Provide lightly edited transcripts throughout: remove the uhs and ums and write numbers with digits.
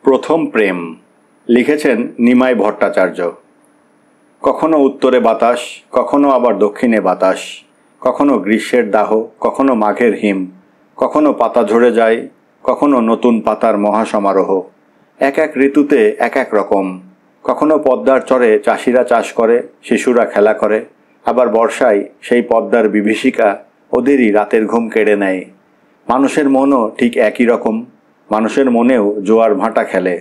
প্রথম প্রেম লিখেছেন নিমাই ভট্টাচার্য। কখনো উত্তরে বাতাস, কখনো আবার দক্ষিণে বাতাস, কখনো গ্রীষ্মের দাহ, কখনো মাঘের হিম, কখনো পাতা ঝরে যায়, কখনো নতুন পাতার মহাসমারোহ। এক এক ঋতুতে এক এক রকম। কখনো পদ্মার চরে চাষিরা চাষ করে, শিশুরা খেলা করে, আবার বর্ষায় সেই পদ্মার বিভীষিকা ওদেরই রাতের ঘুম কেড়ে নেয়। মানুষের মনও ঠিক একই রকম। মানুষের মনেও জোয়ার ভাঁটা খেলে,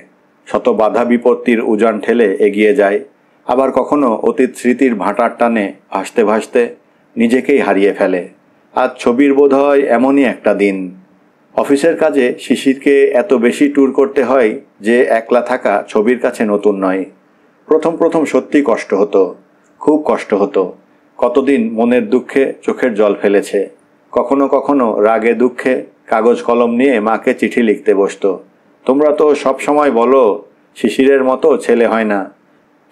শত বাধা বিপত্তির উজান ঠেলে এগিয়ে যায়। আবার কখনো অতীত স্মৃতির ভাঁটার টানে ভাসতে ভাসতে নিজেকেই হারিয়ে ফেলে। আজ ছবির বোধহয় এমনই একটা দিন। অফিসের কাজে শিশিরকে এত বেশি ট্যুর করতে হয় যে একলা থাকা ছবির কাছে নতুন নয়। প্রথম প্রথম সত্যি কষ্ট হতো, খুব কষ্ট হতো। কতদিন মনের দুঃখে চোখের জল ফেলেছে। কখনো কখনো রাগে দুঃখে কাগজ কলম নিয়ে মাকে চিঠি লিখতে বসতো। তোমরা তো সব সময় বলো শিশিরের মতো ছেলে হয় না,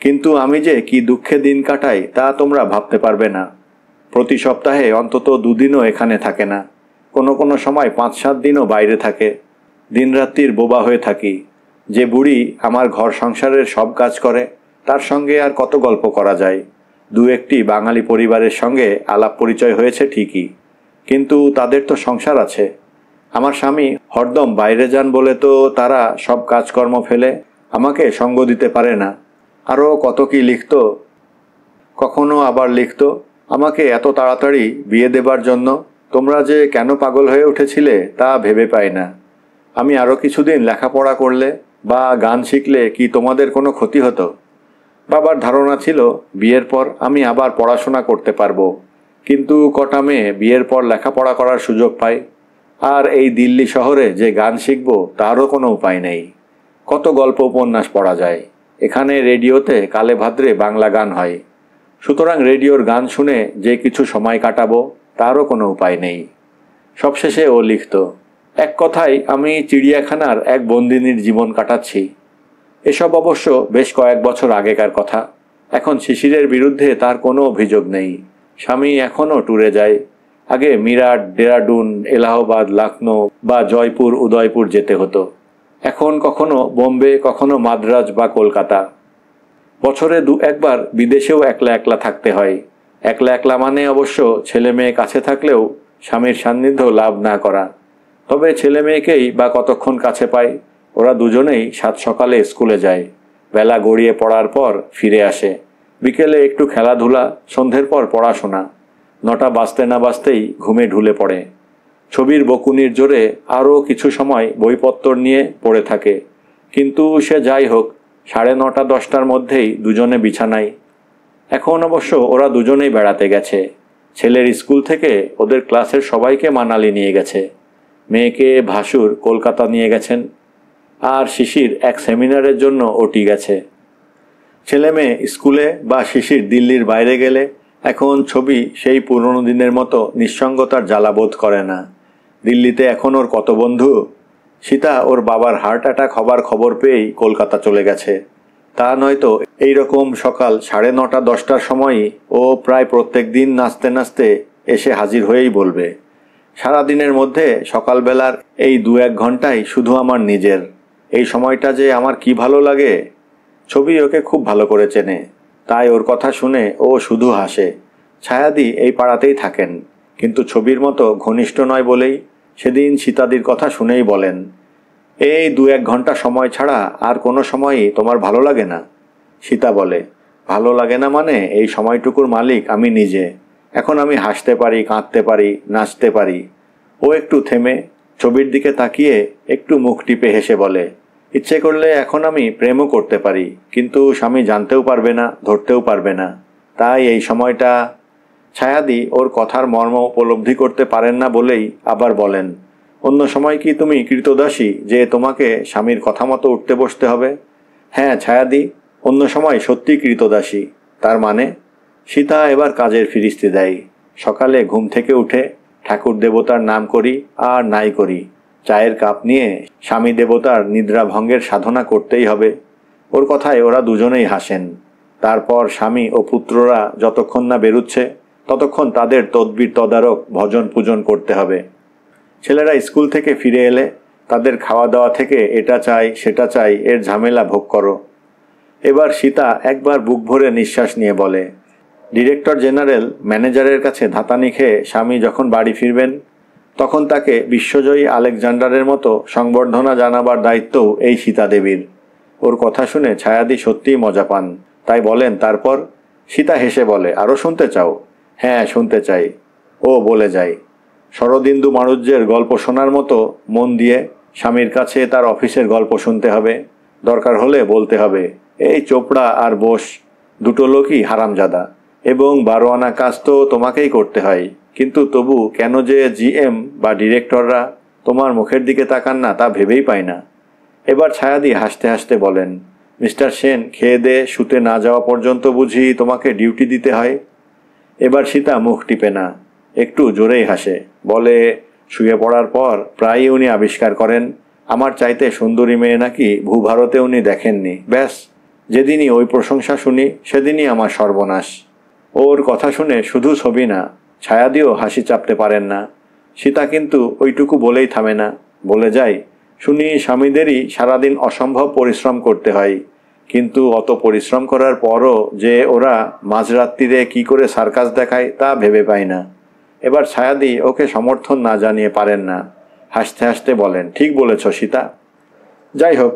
কিন্তু আমি যে কি দুঃখে দিন কাটাই তা তোমরা ভাবতে পারবে না। প্রতি সপ্তাহে অন্তত দুদিনও এখানে থাকে না, কোনো কোনো সময় 5-7 দিনও বাইরে থাকে। দিনরাত্রির বোবা হয়ে থাকি। যে বুড়ি আমার ঘর সংসারের সব কাজ করে তার সঙ্গে আর কত গল্প করা যায়। দু একটি বাঙালি পরিবারের সঙ্গে আলাপ পরিচয় হয়েছে ঠিকই, কিন্তু তাদের তো সংসার আছে। আমার স্বামী হরদম বাইরে যান বলে তো তারা সব কাজকর্ম ফেলে আমাকে সঙ্গ দিতে পারে না। আরও কত কি লিখত। কখনো আবার লিখত আমাকে এত তাড়াতাড়ি বিয়ে দেবার জন্য তোমরা যে কেন পাগল হয়ে উঠেছিলে তা ভেবে পাই না। আমি আরও কিছুদিন লেখাপড়া করলে বা গান শিখলে কি তোমাদের কোনো ক্ষতি হতো? বাবার ধারণা ছিল বিয়ের পর আমি আবার পড়াশোনা করতে পারবো, কিন্তু কটা মেয়ে বিয়ের পর লেখাপড়া করার সুযোগ পায়। আর এই দিল্লি শহরে যে গান শিখব তারও কোনো উপায় নেই। কত গল্প উপন্যাস পড়া যায়, এখানে রেডিওতে কালে ভাদ্রে বাংলা গান হয়। সুতরাং রেডিওর গান শুনে যে কিছু সময় কাটাবো তারও কোনো উপায় নেই। সবশেষে ও লিখত, এক কথায় আমি চিড়িয়াখানার এক বন্দিনীর জীবন কাটাচ্ছি। এসব অবশ্য বেশ কয়েক বছর আগেকার কথা। এখন শিশিরের বিরুদ্ধে তার কোনো অভিযোগ নেই। স্বামী এখনও ট্যুরে যায়। আগে মিরাট, ডেরাডুন, এলাহাবাদ, লখনৌ বা জয়পুর, উদয়পুর যেতে হতো। এখন কখনো বোম্বে, কখনো মাদ্রাজ বা কলকাতা। বছরে 2-1 বার বিদেশেও একলা একলা থাকতে হয়। একলা একলা মানে অবশ্য ছেলে মেয়ে কাছে থাকলেও স্বামীর সান্নিধ্য লাভ না করা। তবে ছেলে মেয়েকেই বা কতক্ষণ কাছে পায়। ওরা দুজনেই 7 সকালে স্কুলে যায়, বেলা গড়িয়ে পড়ার পর ফিরে আসে। বিকেলে একটু খেলাধুলা, সন্ধ্যের পর পড়াশোনা। 9টা বাজতে না বাজতেই ঘুমে ঢুলে পড়ে। ছবির বকুনির জোরে আরও কিছু সময় বইপত্র নিয়ে পড়ে থাকে, কিন্তু সে যাই হোক 9:30-10টার মধ্যেই দুজনে বিছানায়। এখন অবশ্য ওরা দুজনেই বেড়াতে গেছে। ছেলের স্কুল থেকে ওদের ক্লাসের সবাইকে মানালি নিয়ে গেছে। মেয়েকে ভাসুর কলকাতা নিয়ে গেছেন, আর শিশির এক সেমিনারের জন্য ওটি গেছে। ছেলে মেয়ে স্কুলে বা শিশির দিল্লির বাইরে গেলে এখন ছবি সেই পুরনো দিনের মতো নিঃসঙ্গতার জ্বালা বোধ করে না। দিল্লিতে এখন ওর কত বন্ধু। সীতা ওর বাবার হার্ট অ্যাটাক হবার খবর পেয়েই কলকাতা চলে গেছে। তা নয়তো এইরকম সকাল 9:30-10টার সময়ই ও প্রায় প্রত্যেক দিন নাচতে নাচতে এসে হাজির হয়েই বলবে, সারাদিনের মধ্যে সকালবেলার এই 2-1 ঘন্টাই শুধু আমার নিজের। এই সময়টা যে আমার কি ভালো লাগে। ছবি ওকে খুব ভালো করে চেনে, তাই ওর কথা শুনে ও শুধু হাসে। ছায়াদি এই পাড়াতেই থাকেন, কিন্তু ছবির মতো ঘনিষ্ঠ নয় বলেই সেদিন সীতাদির কথা শুনেই বলেন, এই 2-1 ঘন্টা সময় ছাড়া আর কোনো সময়ই তোমার ভালো লাগে না? সীতা বলে, ভালো লাগে না মানে এই সময়টুকুর মালিক আমি নিজে। এখন আমি হাসতে পারি, কাঁদতে পারি, নাচতে পারি। ও একটু থেমে ছবির দিকে তাকিয়ে একটু মুখ টিপে হেসে বলে, ইচ্ছে করলে এখন আমি প্রেমও করতে পারি, কিন্তু স্বামী জানতেও পারবে না, ধরতেও পারবে না। তাই এই সময়টা। ছায়াদি ওর কথার মর্ম উপলব্ধি করতে পারেন না বলেই আবার বলেন, অন্য সময় কি তুমি কৃতদাসী যে তোমাকে স্বামীর কথা মতো উঠতে বসতে হবে? হ্যাঁ ছায়াদি, অন্য সময় সত্যি কৃতদাসী। তার মানে? সীতা এবার কাজের ফিরিস্তি দেয়। সকালে ঘুম থেকে উঠে ঠাকুর দেবতার নাম করি আর নাই করি, চায়ের কাপ নিয়ে স্বামী দেবতার নিদ্রা ভঙ্গের সাধনা করতেই হবে। ওর কথায় ওরা দুজনেই হাসেন। তারপর স্বামী ও পুত্ররা যতক্ষণ না বেরুচ্ছে ততক্ষণ তাদের তদবির তদারক ভজন পূজন করতে হবে। ছেলেরা স্কুল থেকে ফিরে এলে তাদের খাওয়া দাওয়া থেকে এটা চাই সেটা চাই এর ঝামেলা ভোগ করো। এবার সীতা একবার বুক ভরে নিঃশ্বাস নিয়ে বলে, ডিরেক্টর জেনারেল ম্যানেজারের কাছে ধাতানি খেয়ে স্বামী যখন বাড়ি ফিরবেন তখন তাকে বিশ্বজয়ী আলেকজান্ডারের মতো সংবর্ধনা জানাবার দায়িত্বও এই সীতা দেবীর। ওর কথা শুনে ছায়াদি সত্যিই মজা পান, তাই বলেন তারপর। সীতা হেসে বলে, আরও শুনতে চাও? হ্যাঁ শুনতে চাই। ও বলে যায়, শরদিন্দু মারুজ্যের গল্প শোনার মতো মন দিয়ে স্বামীর কাছে তার অফিসের গল্প শুনতে হবে। দরকার হলে বলতে হবে, এই চোপড়া আর বোস দুটো লোকই হারামজাদা, এবং 12 আনা কাজ তো তোমাকেই করতে হয়, কিন্তু তবু কেন যে জিএম বা ডিরেক্টররা তোমার মুখের দিকে তাকান না তা ভেবেই পাই না। এবার ছায়াদি হাসতে হাসতে বলেন, মিস্টার সেন, খেয়ে দে শুতে না যাওয়া পর্যন্ত বুঝি তোমাকে ডিউটি দিতে হয়? এবার সীতা মুখ টিপে না, একটু জোরেই হাসে, বলে, শুয়ে পড়ার পর প্রায়ই উনি আবিষ্কার করেন আমার চাইতে সুন্দরী মেয়ে নাকি ভূভারতে উনি দেখেননি। ব্যাস, যেদিনই ওই প্রশংসা শুনি সেদিনই আমার সর্বনাশ। ওর কথা শুনে শুধু ছবি না, ছায়াদিও হাসি চাপতে পারেন না। সীতা কিন্তু ওইটুকু বলেই থামে না, বলে যায়, শুনি স্বামীদেরই সারাদিন অসম্ভব পরিশ্রম করতে হয়, কিন্তু অত পরিশ্রম করার পরও যে ওরা মাঝরাত্রিরে কি করে সার্কাস দেখায় তা ভেবে পায় না। এবার ছায়াদি ওকে সমর্থন না জানিয়ে পারেন না, হাসতে হাসতে বলেন, ঠিক বলেছ সীতা। যাই হোক,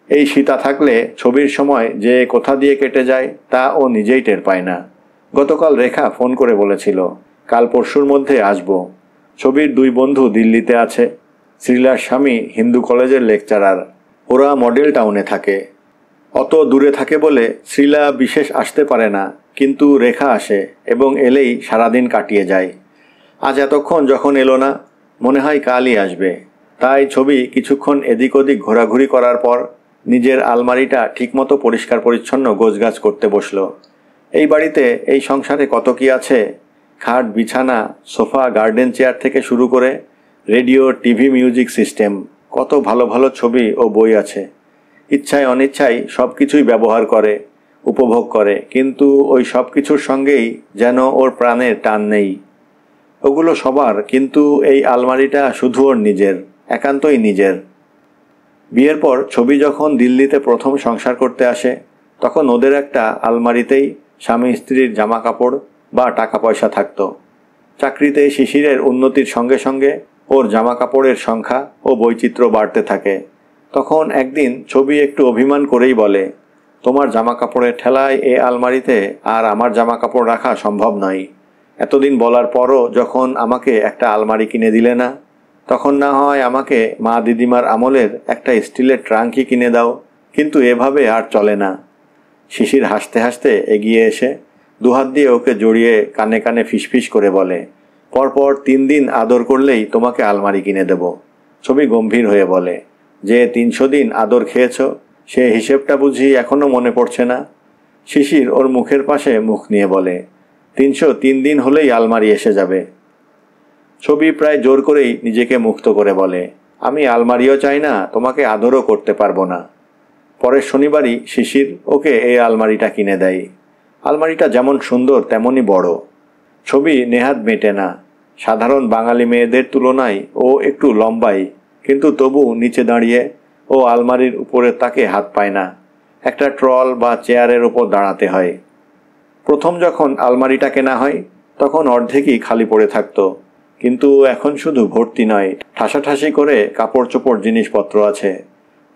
এই সীতা থাকলে ছবির সময় যে কোথা দিয়ে কেটে যায় তা ও নিজেই টের পায় না। গতকাল রেখা ফোন করে বলেছিল, কাল পরশুর মধ্যে আসব। ছবির 2 বন্ধু দিল্লিতে আছে। শ্রীলার স্বামী হিন্দু কলেজের লেকচারার, ওরা মডেল টাউনে থাকে। অত দূরে থাকে বলে শ্রীলা বিশেষ আসতে পারে না, কিন্তু রেখা আসে এবং এলেই সারাদিন কাটিয়ে যায়। আজ এতক্ষণ যখন এলো না, মনে হয় কালই আসবে। তাই ছবি কিছুক্ষণ এদিক ওদিক ঘোরাঘুরি করার পর নিজের আলমারিটা ঠিকমতো পরিষ্কার পরিচ্ছন্ন গোছগাছ করতে বসল। এই বাড়িতে, এই সংসারে কত কি আছে! খাট, বিছানা, সোফা, গার্ডেন চেয়ার থেকে শুরু করে রেডিও, টিভি, মিউজিক সিস্টেম, কত ভালো ভালো ছবি ও বই আছে। ইচ্ছায় অনিচ্ছায় সব কিছুই ব্যবহার করে, উপভোগ করে, কিন্তু ওই সব কিছুর সঙ্গেই যেন ওর প্রাণের টান নেই। ওগুলো সবার, কিন্তু এই আলমারিটা শুধু ওর নিজের, একান্তই নিজের। বিয়ের পর ছবি যখন দিল্লিতে প্রথম সংসার করতে আসে তখন ওদের একটা আলমারিতেই স্বামী স্ত্রীর জামা কাপড় বা টাকা পয়সা থাকত। চাকরিতে শিশিরের উন্নতির সঙ্গে সঙ্গে ওর জামা কাপড়ের সংখ্যা ও বৈচিত্র্য বাড়তে থাকে। তখন একদিন ছবি একটু অভিমান করেই বলে, তোমার জামা কাপড়ের ঠেলায় এ আলমারিতে আর আমার জামা কাপড় রাখা সম্ভব নয়। এতদিন বলার পরও যখন আমাকে একটা আলমারি কিনে দিলে না, তখন না হয় আমাকে মা দিদিমার আমলের একটা স্টিলের ট্রাঙ্কই কিনে দাও, কিন্তু এভাবে আর চলে না। শিশির হাসতে হাসতে এগিয়ে এসে দুহাত দিয়ে ওকে জড়িয়ে কানে কানে ফিসফিস করে বলে, পরপর 3 দিন আদর করলেই তোমাকে আলমারি কিনে দেব। ছবি গম্ভীর হয়ে বলে, যে 300 দিন আদর খেয়েছ সে হিসেবটা বুঝি এখনো মনে পড়ছে না? শিশির ওর মুখের পাশে মুখ নিয়ে বলে, 303 দিন হলেই আলমারি এসে যাবে। ছবি প্রায় জোর করেই নিজেকে মুক্ত করে বলে, আমি আলমারিও চাই না, তোমাকে আদরও করতে পারবো না। পরের শনিবারই শিশির ওকে এই আলমারিটা কিনে দেয়। আলমারিটা যেমন সুন্দর তেমনই বড়। ছবি নেহাত মেটে না, সাধারণ বাঙালি মেয়েদের তুলনায় ও একটু লম্বাই, কিন্তু তবু নিচে দাঁড়িয়ে ও আলমারির উপরে তাকে হাত পায় না, একটা ট্রল বা চেয়ারের ওপর দাঁড়াতে হয়। প্রথম যখন আলমারিটা কেনা হয় তখন অর্ধেকই খালি পড়ে থাকতো, কিন্তু এখন শুধু ভর্তি নয়, ঠাসাঠাসি করে কাপড় চোপড় জিনিসপত্র আছে।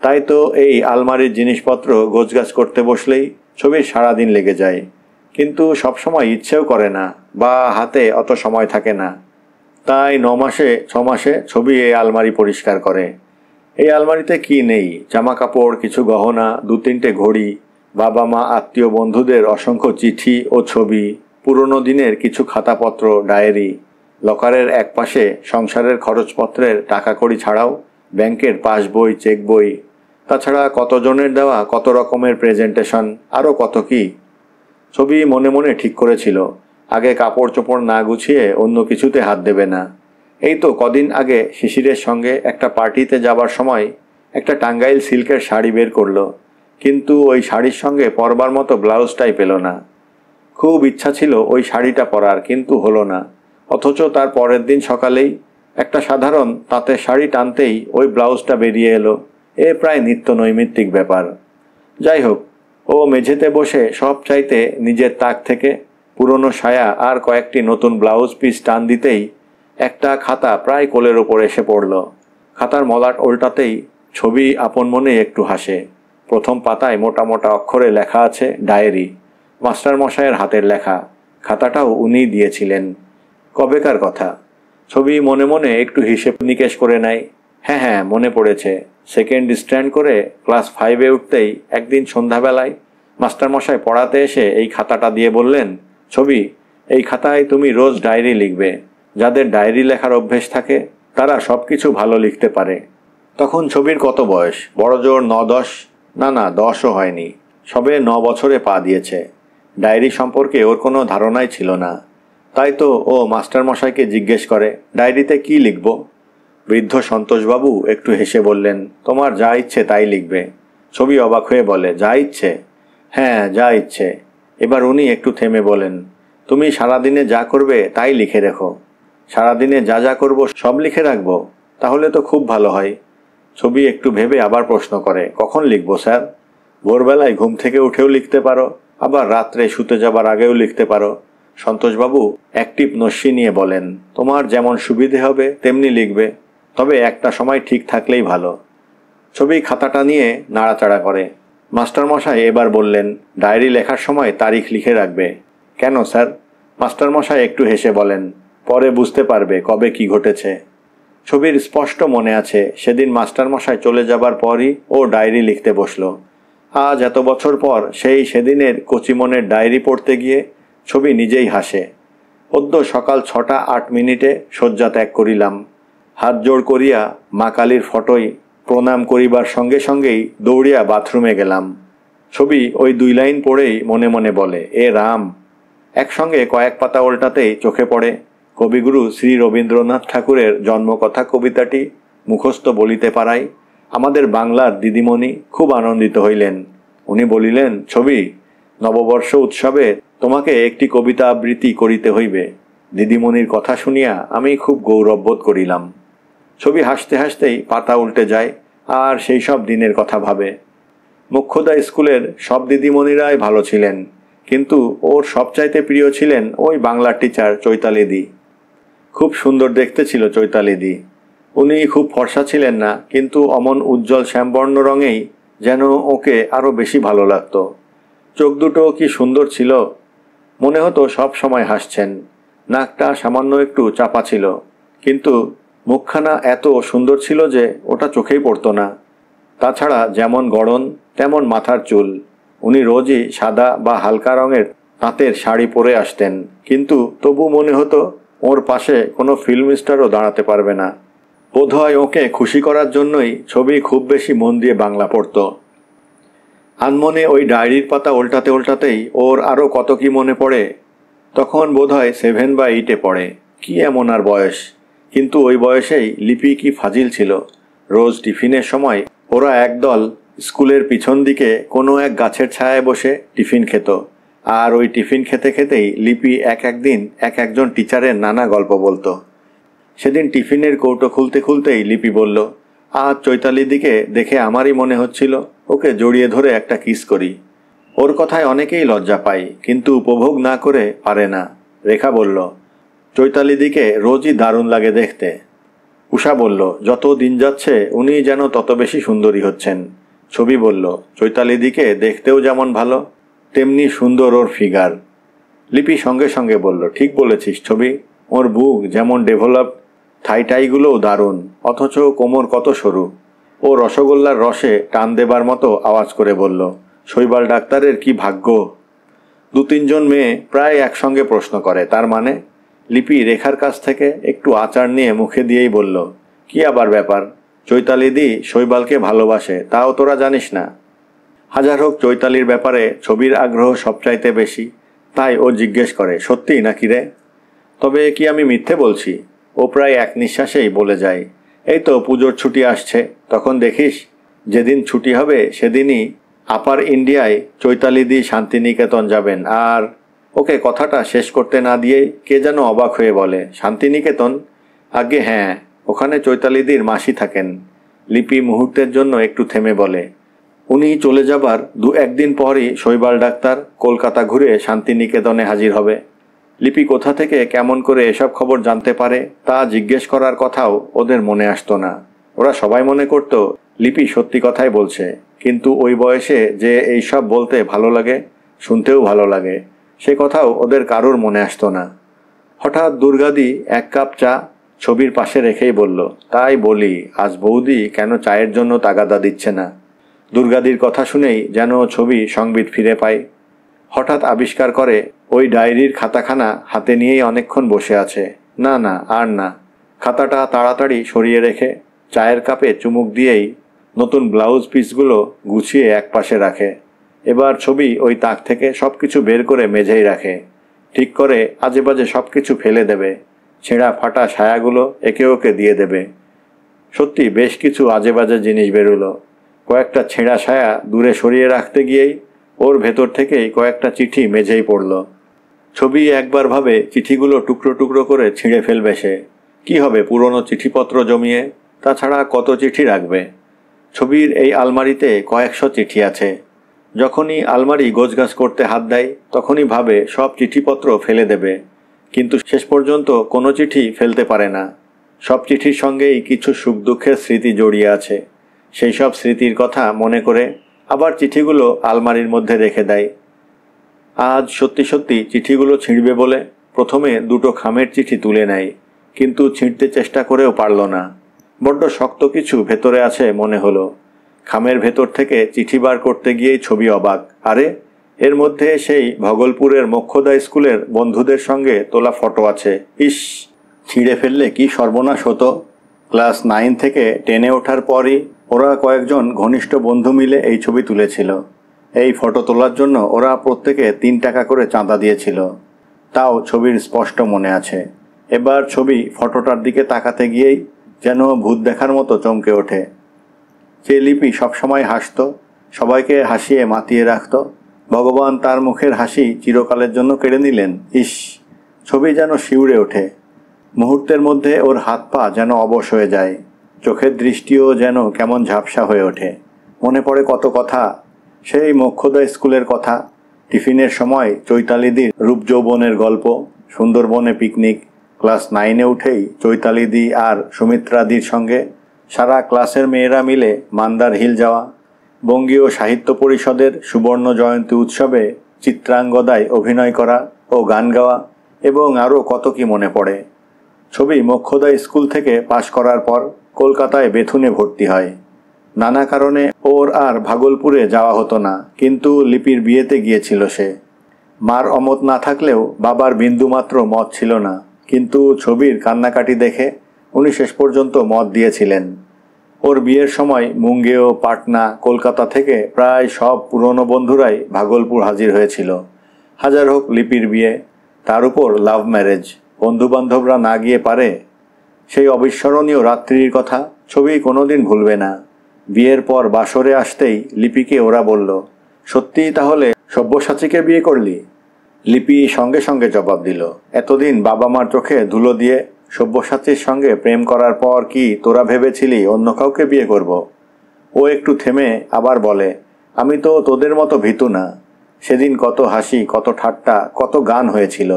তাই তো এই আলমারির জিনিসপত্র গোছগাছ করতে বসলেই ছবির সারাদিন লেগে যায়, কিন্তু সবসময় ইচ্ছেও করে না বা হাতে অত সময় থাকে না। তাই 9 মাসে 6 মাসে ছবি এই আলমারি পরিষ্কার করে। এই আলমারিতে কি নেই? জামা কাপড়, কিছু গহনা, 2-3টে ঘড়ি, বাবা মা আত্মীয় বন্ধুদের অসংখ্য চিঠি ও ছবি, পুরনো দিনের কিছু খাতাপত্র, ডায়েরি। লকারের এক পাশে সংসারের খরচপত্রের টাকা কড়ি ছাড়াও ব্যাংকের পাসবই, চেক বই, তাছাড়া কতজনের দেওয়া কত রকমের প্রেজেন্টেশন, আরও কত কি। ছবি মনে মনে ঠিক করেছিল আগে কাপড় চোপড় না গুছিয়ে অন্য কিছুতে হাত দেবে না। এই তো কদিন আগে শিশিরের সঙ্গে একটা পার্টিতে যাবার সময় একটা টাঙ্গাইল সিল্কের শাড়ি বের করলো, কিন্তু ওই শাড়ির সঙ্গে পরবার মতো ব্লাউজটাই পেল না। খুব ইচ্ছা ছিল ওই শাড়িটা পরার, কিন্তু হলো না। অথচ তার পরের দিন সকালেই একটা সাধারণ তাঁতের শাড়ি টানতেই ওই ব্লাউজটা বেরিয়ে এলো। এ প্রায় নিত্য নৈমিত্তিক ব্যাপার। যাই হোক, ও মেঝেতে বসে সব চাইতে নিজের তাক থেকে পুরনো সায়া আর কয়েকটি নতুন ব্লাউজ পিস টান দিতেই একটা খাতা প্রায় কোলের ওপর এসে পড়ল। খাতার মলাট ওল্টাতেই ছবি আপন মনে একটু হাসে। প্রথম পাতায় মোটা মোটা অক্ষরে লেখা আছে ডায়েরি, মাস্টারমশায়ের হাতের লেখা। খাতাটাও উনিই দিয়েছিলেন। কবেকার কথা। ছবি মনে মনে একটু হিসেব নিকেশ করে নেয়। হ্যাঁ, মনে পড়েছে। সেকেন্ড স্ট্যান্ড করে ক্লাস 5-এ উঠতেই একদিন সন্ধ্যাবেলায় মাস্টারমশাই পড়াতে এসে এই খাতাটা দিয়ে বললেন, ছবি, এই খাতায় তুমি রোজ ডায়েরি লিখবে। যাদের ডায়েরি লেখার অভ্যেস থাকে তারা সব কিছু ভালো লিখতে পারে। তখন ছবির কত বয়স? বড়জোর 9-10, না 10ও হয়নি, সবে 9 বছরে পা দিয়েছে। ডায়েরি সম্পর্কে ওর কোনো ধারণাই ছিল না। তাই তো ও মাস্টারমশাইকে জিজ্ঞেস করে, ডায়েরিতে কি লিখব? বৃদ্ধ সন্তোষবাবু একটু হেসে বললেন, তোমার যা ইচ্ছে তাই লিখবে। ছবি অবাক হয়ে বলে, যা ইচ্ছে? হ্যাঁ, যা ইচ্ছে। এবার উনি একটু থেমে বলেন, তুমি সারাদিনে যা করবে তাই লিখে রেখো। সারাদিনে যা যা করব সব লিখে রাখবো? তাহলে তো খুব ভালো হয়। ছবি একটু ভেবে আবার প্রশ্ন করে, কখন লিখবো স্যার? ভোরবেলায় ঘুম থেকে উঠেও লিখতে পারো, আবার রাত্রে শুতে যাবার আগেও লিখতে পারো। সন্তোষবাবু অ্যাক্টিভ নস্যি নিয়ে বলেন, তোমার যেমন সুবিধে হবে তেমনি লিখবে, তবে একটা সময় ঠিক থাকলেই ভালো। ছবি খাতাটা নিয়ে নাড়াচাড়া করে। মাস্টারমশাই এবার বললেন, ডায়েরি লেখার সময় তারিখ লিখে রাখবে। কেন স্যার? মাস্টারমশাই একটু হেসে বলেন, পরে বুঝতে পারবে কবে কি ঘটেছে। ছবির স্পষ্ট মনে আছে, সেদিন মাস্টারমশাই চলে যাবার পরই ও ডায়েরি লিখতে বসল। আজ এত বছর পর সেদিনের কচিমনের ডায়েরি পড়তে গিয়ে ছবি নিজেই হাসে। অদ্য সকাল 6:08 শয্যা ত্যাগ করিলাম। হাত জোড় করিয়া মা কালীর ফটোয় প্রণাম করিবার সঙ্গে সঙ্গেই দৌড়িয়া বাথরুমে গেলাম। ছবি ওই 2 লাইন পড়েই মনে মনে বলে, এ রাম। একসঙ্গে কয়েক পাতা ওল্টাতেই চোখে পড়ে কবিগুরু শ্রী রবীন্দ্রনাথ ঠাকুরের জন্মকথা কবিতাটি মুখস্থ বলিতে পারাই আমাদের বাংলার দিদিমণি খুব আনন্দিত হইলেন। উনি বলিলেন, ছবি, নববর্ষ উৎসবে তোমাকে একটি কবিতা আবৃত্তি করিতে হইবে। দিদিমণির কথা শুনিয়া আমি খুব গৌরববোধ করিলাম। ছবি হাসতে হাসতেই পাতা উল্টে যায় আর সেই সব দিনের কথা ভাবে। মোক্ষদা স্কুলের সব দিদিমণিরাই ভালো ছিলেন, কিন্তু ওর সবচাইতে প্রিয় ছিলেন ওই বাংলার টিচার চৈতালিদি। খুব সুন্দর দেখতে ছিল চৈতালিদি। উনি খুব ফর্সা ছিলেন না, কিন্তু অমন উজ্জ্বল শ্যামবর্ণ রঙেই যেন ওকে আরও বেশি ভালো লাগত। চোখ দুটো কি সুন্দর ছিল, মনে হতো সব সময় হাসছেন। নাকটা সামান্য একটু চাপা ছিল, কিন্তু মুখখানা এত সুন্দর ছিল যে ওটা চোখেই পড়তো না। তাছাড়া যেমন গড়ন তেমন মাথার চুল। উনি রোজই সাদা বা হালকা রঙের তাঁতের শাড়ি পরে আসতেন, কিন্তু তবু মনে হতো ওর পাশে কোনো ফিল্ম স্টারও দাঁড়াতে পারবে না। বোধহয় ওকে খুশি করার জন্যই ছবি খুব বেশি মন দিয়ে বাংলা পড়ত। আনমনে ওই ডায়েরির পাতা ওল্টাতে ওল্টাতেই ওর আরও কত কি মনে পড়ে। তখন বোধহয় 7 বা 8-এ পড়ে, কি এমন আর বয়স। কিন্তু ওই বয়সেই লিপি কি ফাজিল ছিল। রোজ টিফিনের সময় ওরা একদল স্কুলের পিছন দিকে কোনো এক গাছের ছায়ায় বসে টিফিন খেত, আর ওই টিফিন খেতে খেতেই লিপি একদিন একজন টিচারের নানা গল্প বলতো। সেদিন টিফিনের কৌটো খুলতে খুলতেই লিপি বলল, আজ চৈতালিদিকে দেখে আমারই মনে হচ্ছিল ওকে জড়িয়ে ধরে একটা কিস করি। ওর কথায় অনেকেই লজ্জা পায়, কিন্তু উপভোগ না করে পারে না। রেখা বলল, চৈতালিদিকে রোজই দারুণ লাগে দেখতে। উষা বলল, যত দিন যাচ্ছে উনি যেন তত বেশি সুন্দরী হচ্ছেন। ছবি বলল, চৈতালিদিকে দেখতেও যেমন ভালো তেমনি সুন্দর ওর ফিগার। লিপি সঙ্গে সঙ্গে বলল, ঠিক বলেছিস ছবি, ওর বুক যেমন ডেভেলপ, থাইটাইগুলোও দারুণ, অথচ কোমর কত সরু। ও রসগোল্লার রসে টান দেবার মতো আওয়াজ করে বলল, শৈবাল ডাক্তারের কি ভাগ্য। 2-3 জন মেয়ে প্রায় একসঙ্গে প্রশ্ন করে, তার মানে? লিপি রেখার কাছ থেকে একটু আচার নিয়ে মুখে দিয়েই বলল, কি আবার ব্যাপার, চৈতালিদি শৈবালকে ভালোবাসে, তাও তোরা জানিস না? হাজার হোক চৈতালির ব্যাপারে ছবির আগ্রহ সবচাইতে বেশি, তাই ও জিজ্ঞেস করে, সত্যিই নাকি রে? তবে কি আমি মিথ্যে বলছি? ও প্রায় এক নিঃশ্বাসেই বলে যায়, এই তো পুজোর ছুটি আসছে, তখন দেখিস, যেদিন ছুটি হবে সেদিনই আপার ইন্ডিয়ায় চৈতালিদি শান্তিনিকেতন যাবেন। আর ওকে কথাটা শেষ করতে না দিয়েই কে যেন অবাক হয়ে বলে, শান্তিনিকেতন? আগে হ্যাঁ, ওখানে চৈতালিদির মাসি থাকেন। লিপি মুহূর্তের জন্য একটু থেমে বলে। উনি চলে যাবার একদিন পরই শৈবাল ডাক্তার কলকাতা ঘুরে শান্তিনিকেতনে হাজির হবে। লিপি কোথা থেকে কেমন করে এসব খবর জানতে পারে তা জিজ্ঞেস করার কথাও ওদের মনে আসতো না। ওরা সবাই মনে করত লিপি সত্যি কথাই বলছে, কিন্তু ওই বয়সে যে এইসব বলতে ভালো লাগে, শুনতেও ভালো লাগে, সে কথাও ওদের কারোর মনে আসতো না। হঠাৎ দুর্গাদি এক কাপ চা ছবির পাশে রেখেই বলল, তাই বলি আজ বৌদি কেন চায়ের জন্য তাগাদা দিচ্ছে না। দুর্গাদির কথা শুনেই যেন ছবি সংবিত ফিরে পায়। হঠাৎ আবিষ্কার করে ওই ডায়েরির খাতাখানা হাতে নিয়েই অনেকক্ষণ বসে আছে। না না, আর না। খাতাটা তাড়াতাড়ি সরিয়ে রেখে চায়ের কাপে চুমুক দিয়েই নতুন ব্লাউজ পিসগুলো গুছিয়ে একপাশে রাখে। এবার ছবি ওই তাক থেকে সব কিছু বের করে মেঝেই রাখে। ঠিক করে আজে বাজে সব কিছু ফেলে দেবে। ছেঁড়া ফাটা সায়াগুলো একে ওকে দিয়ে দেবে। সত্যি বেশ কিছু আজে বাজে জিনিস বেরোলো। কয়েকটা ছেঁড়া সায়া দূরে সরিয়ে রাখতে গিয়েই ওর ভেতর থেকেই কয়েকটা চিঠি মেঝেই পড়ল। ছবি একবার ভাবে চিঠিগুলো টুকরো টুকরো করে ছিঁড়ে ফেলবে সে। কি হবে পুরনো চিঠিপত্র জমিয়ে? তাছাড়া কত চিঠি রাখবে? ছবির এই আলমারিতে কয়েকশো চিঠি আছে। যখনই আলমারি গোছগাছ করতে হাত দেয় তখনই ভাবে সব চিঠিপত্র ফেলে দেবে, কিন্তু শেষ পর্যন্ত কোনো চিঠি ফেলতে পারে না। সব চিঠির সঙ্গেই কিছু সুখ দুঃখের স্মৃতি জড়িয়ে আছে। সেই সব স্মৃতির কথা মনে করে আবার চিঠিগুলো আলমারির মধ্যে রেখে দেয়। আজ সত্যি সত্যি চিঠিগুলো ছিঁড়বে বলে প্রথমে দুটো খামের চিঠি তুলে নেয়, কিন্তু ছিঁড়তে চেষ্টা করেও পারল না। বড্ড শক্ত কিছু ভেতরে আছে মনে হলো। খামের ভেতর থেকে চিঠি বার করতে গিয়েই ছবি অবাক। আরে, এর মধ্যে সেই ভগলপুরের মোক্ষদা স্কুলের বন্ধুদের সঙ্গে তোলা ফটো আছে। ইস, ছিঁড়ে ফেললে কি সর্বনাশ হতো। ক্লাস 9 থেকে 10-এ ওঠার পরই ওরা কয়েকজন ঘনিষ্ঠ বন্ধু মিলে এই ছবি তুলেছিল। এই ফটো তোলার জন্য ওরা প্রত্যেকে 3 টাকা করে চাঁদা দিয়েছিল। তাও ছবির স্পষ্ট মনে আছে। এবার ছবি ফটোটার দিকে তাকাতে গিয়েই যেন ভূত দেখার মতো চমকে ওঠে। যে লিপি সবসময় হাসত, সবাইকে হাসিয়ে মাতিয়ে রাখত, ভগবান তার মুখের হাসি চিরকালের জন্য কেড়ে নিলেন। ইস, ছবি যেন শিউরে ওঠে। মুহূর্তের মধ্যে ওর হাত পা যেন অবশ হয়ে যায়। চোখের দৃষ্টিও যেন কেমন ঝাপসা হয়ে ওঠে। মনে পড়ে কত কথা। সেই মোক্ষদা স্কুলের কথা, টিফিনের সময় চৈতালিদির রূপ যৌবনের গল্প, সুন্দরবনে পিকনিক, ক্লাস 9-এ উঠেই চৈতালিদি আর সুমিত্রাদির সঙ্গে সারা ক্লাসের মেয়েরা মিলে মান্দার হিল যাওয়া, বঙ্গীয় সাহিত্য পরিষদের সুবর্ণ জয়ন্তী উৎসবে চিত্রাঙ্গদায় অভিনয় করা ও গান গাওয়া, এবং আরও কত কি মনে পড়ে। ছবি মোক্ষদা স্কুল থেকে পাশ করার পর কলকাতায় বেথুনে ভর্তি হয়। নানা কারণে ওর আর ভাগলপুরে যাওয়া হতো না, কিন্তু লিপির বিয়েতে গিয়েছিল সে। মার অমত না থাকলেও বাবার বিন্দুমাত্র মত ছিল না, কিন্তু ছবির কান্নাকাটি দেখে উনি শেষ পর্যন্ত মত দিয়েছিলেন। ওর বিয়ের সময় মুঙ্গেয়, পাটনা, কলকাতা থেকে প্রায় সব পুরনো বন্ধুরাই ভাগলপুর হাজির হয়েছিল। হাজার হোক লিপির বিয়ে, তার উপর লাভ ম্যারেজ, বন্ধুবান্ধবরা না গিয়ে পারে? সেই অবিস্মরণীয় রাত্রির কথা ছবি কোনোদিন ভুলবে না। বিয়ের পর বাসরে আসতেই লিপিকে ওরা বলল, সত্যিই তাহলে সব্যসাচীকে বিয়ে করলি? লিপি সঙ্গে সঙ্গে জবাব দিল, এতদিন বাবা মার চোখে ধুলো দিয়ে সব্যসাচীর সঙ্গে প্রেম করার পর কি তোরা ভেবেছিলি অন্য কাউকে বিয়ে করব? ও একটু থেমে আবার বলে, আমি তো তোদের মতো ভীতু না। সেদিন কত হাসি, কত ঠাট্টা, কত গান হয়েছিল,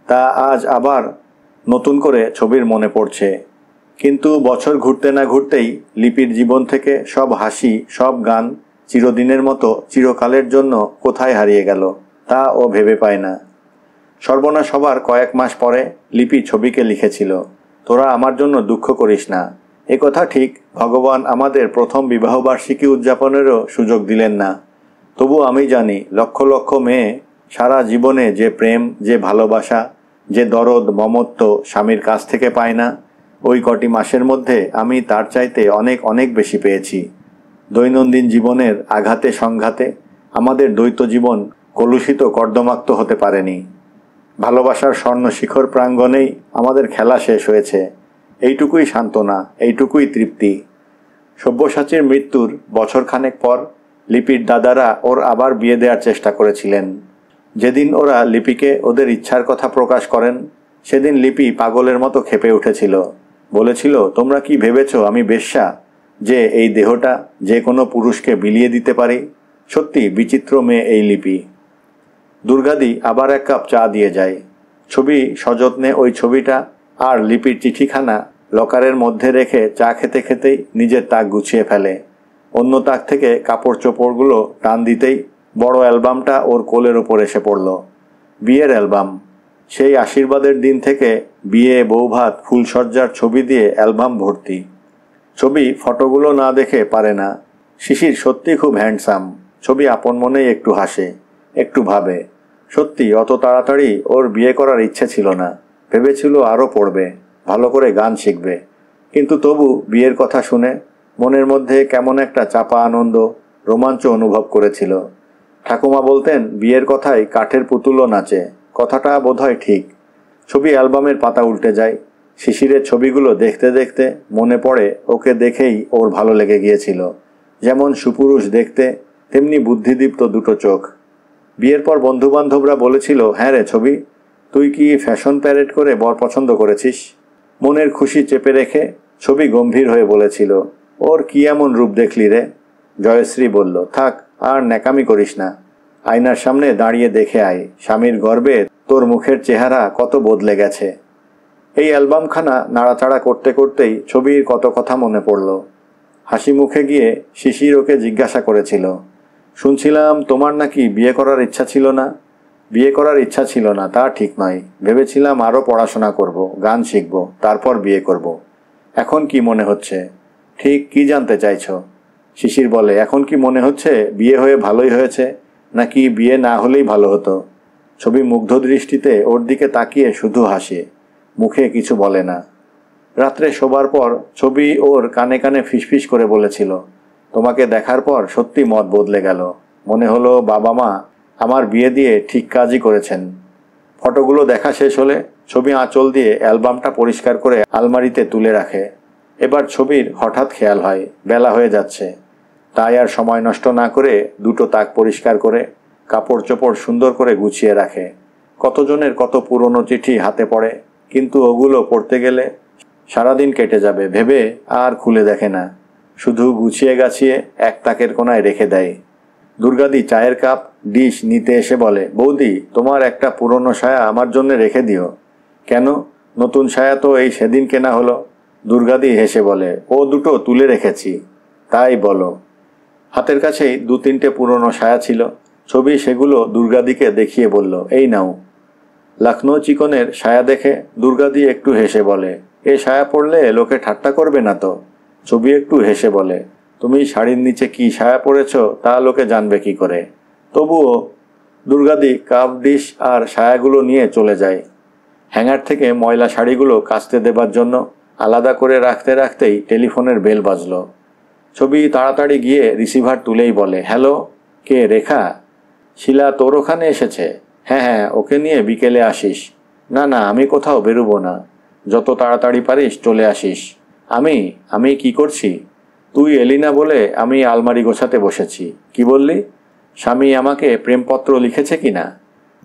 তা আজ আবার নতুন করে ছবির মনে পড়ছে। কিন্তু বছর ঘুরতে না ঘুরতেই লিপির জীবন থেকে সব হাসি, সব গান চিরদিনের মতো চিরকালের জন্য কোথায় হারিয়ে গেল তা ও ভেবে পায় না। সর্বনাশ হবার কয়েক মাস পরে লিপি ছবিকে লিখেছিল, তোরা আমার জন্য দুঃখ করিস না। এ কথা ঠিক, ভগবান আমাদের প্রথম বিবাহবার্ষিকী উদযাপনেরও সুযোগ দিলেন না। তবু আমি জানি লক্ষ লক্ষ মেয়ে সারা জীবনে যে প্রেম, যে ভালোবাসা, যে দরদ মমত্ব স্বামীর কাছ থেকে পায় না, ওই কটি মাসের মধ্যে আমি তার চাইতে অনেক অনেক বেশি পেয়েছি। দৈনন্দিন জীবনের আঘাতে সংঘাতে আমাদের দ্বৈত জীবন কলুষিত কর্দমাক্ত হতে পারেনি। ভালোবাসার স্বর্ণ শিখর প্রাঙ্গণেই আমাদের খেলা শেষ হয়েছে। এইটুকুই সান্ত্বনা, এইটুকুই তৃপ্তি। সব্যসাচীর মৃত্যুর বছরখানেক পর লিপির দাদারা ওর আবার বিয়ে দেওয়ার চেষ্টা করেছিলেন। যেদিন ওরা লিপিকে ওদের ইচ্ছার কথা প্রকাশ করেন, সেদিন লিপি পাগলের মতো ক্ষেপে উঠেছিল। বলেছিল, তোমরা কি ভেবেছ আমি বেশ্যা, যে এই দেহটা যে কোনো পুরুষকে বিলিয়ে দিতে পারি? সত্যি বিচিত্র মেয়ে এই লিপি। দুর্গাদি আবার এক কাপ চা দিয়ে যায়। ছবি সযত্নে ওই ছবিটা আর লিপির চিঠিখানা লকারের মধ্যে রেখে চা খেতে খেতেই নিজের তাক গুছিয়ে ফেলে। অন্য তাক থেকে কাপড় চোপড়গুলো টান দিতেই বড় অ্যালবামটা ওর কোলের ওপর এসে পড়ল। বিয়ের অ্যালবাম। সেই আশীর্বাদের দিন থেকে বিয়ে, বৌভাত, ফুলসজ্জার ছবি দিয়ে অ্যালবাম ভর্তি। ছবি ফটোগুলো না দেখে পারে না। শিশির সত্যি খুব হ্যান্ডসাম। ছবি আপন মনেই একটু হাসে, একটু ভাবে। সত্যি অত তাড়াতাড়ি ওর বিয়ে করার ইচ্ছে ছিল না। ভেবেছিল আরও পড়বে, ভালো করে গান শিখবে। কিন্তু তবু বিয়ের কথা শুনে মনের মধ্যে কেমন একটা চাপা আনন্দ, রোমাঞ্চ অনুভব করেছিল। ঠাকুমা বলতেন, বিয়ের কথায় কাঠের পুতুলও নাচে। কথাটা বোধহয় ঠিক। ছবি অ্যালবামের পাতা উল্টে যায়। শিশিরের ছবিগুলো দেখতে দেখতে মনে পড়ে ওকে দেখেই ওর ভালো লেগে গিয়েছিল। যেমন সুপুরুষ দেখতে, তেমনি বুদ্ধিদীপ্ত দুটো চোখ। বিয়ের পর বন্ধুবান্ধবরা বলেছিল, হ্যাঁ রে ছবি, তুই কি ফ্যাশন প্যারেড করে বর পছন্দ করেছিস? মনের খুশি চেপে রেখে ছবি গম্ভীর হয়ে বলেছিল, ওর কি এমন রূপ দেখলি রে? জয়শ্রী বলল, থাক আর ন্যাকামি করিস না। আয়নার সামনে দাঁড়িয়ে দেখে আয়, স্বামীর গর্বে তোর মুখের চেহারা কত বদলে গেছে। এই অ্যালবামখানা নাড়াচাড়া করতে করতেই ছবির কত কথা মনে পড়ল। হাসি মুখে গিয়ে শিশির ওকে জিজ্ঞাসা করেছিল, শুনছিলাম তোমার নাকি বিয়ে করার ইচ্ছা ছিল না? বিয়ে করার ইচ্ছা ছিল না তা ঠিক নয়। ভেবেছিলাম আরও পড়াশোনা করব, গান শিখব, তারপর বিয়ে করব। এখন কি মনে হচ্ছে? ঠিক কি জানতে চাইছ? শিশির বলে, এখন কি মনে হচ্ছে বিয়ে হয়ে ভালোই হয়েছে, নাকি বিয়ে না হলেই ভালো হতো? ছবি মুগ্ধ দৃষ্টিতে ওর দিকে তাকিয়ে শুধু হাসে, মুখে কিছু বলে না। রাত্রে শোবার পর ছবি ওর কানে কানে ফিসফিস করে বলেছিল, তোমাকে দেখার পর সত্যি মত বদলে গেল। মনে হলো বাবা মা আমার বিয়ে দিয়ে ঠিক কাজই করেছেন। ফটোগুলো দেখা শেষ হলে ছবি আঁচল দিয়ে অ্যালবামটা পরিষ্কার করে আলমারিতে তুলে রাখে। এবার ছবির হঠাৎ খেয়াল হয় বেলা হয়ে যাচ্ছে। তাই আর সময় নষ্ট না করে দুটো তাক পরিষ্কার করে কাপড় চোপড় সুন্দর করে গুছিয়ে রাখে। কতজনের কত পুরনো চিঠি হাতে পড়ে, কিন্তু ওগুলো পড়তে গেলে সারাদিন কেটে যাবে ভেবে আর খুলে দেখে না। শুধু গুছিয়ে গাছিয়ে এক তাকের কোনায় রেখে দেয়। দুর্গাদি চায়ের কাপ ডিশ নিতে এসে বলে, বৌদি তোমার একটা পুরনো সায়া আমার জন্য রেখে দিও। কেন? নতুন সায়া তো এই সেদিন কেনা হলো। দুর্গাদি হেসে বলে, ও দুটো তুলে রেখেছি। তাই বলো? হাতের কাছেই দু তিনটে পুরনো সায়া ছিল। ছবি সেগুলো দুর্গাদিকে দেখিয়ে বলল, এই নাও। লখনৌ চিকনের সায়া দেখে দুর্গাদি একটু হেসে বলে, এ সায়া পরলে লোকে ঠাট্টা করবে না তো? ছবি একটু হেসে বলে, তুমি শাড়ির নিচে কি সায়া পরেছ তা লোকে জানবে কি করে? তবুও। দুর্গাদি কাপ ডিশ আর সায়াগুলো নিয়ে চলে যায়। হ্যাঙ্গার থেকে ময়লা শাড়িগুলো কাচতে দেবার জন্য আলাদা করে রাখতে রাখতেই টেলিফোনের বেল বাজল। ছবি তাড়াতাড়ি গিয়ে রিসিভার তুলেই বলে, হ্যালো, কে? রেখা? শিলা তোর ওখানে এসেছে? হ্যাঁ হ্যাঁ, ওকে নিয়ে বিকেলে আসিস। না না, আমি কোথাও বেরোবো না। যত তাড়াতাড়ি পারিস চলে আসিস। আমি কি করছি? তুই এলি না বলে আমি আলমারি গোছাতে বসেছি। কি বললি? স্বামী আমাকে প্রেমপত্র লিখেছে কি না?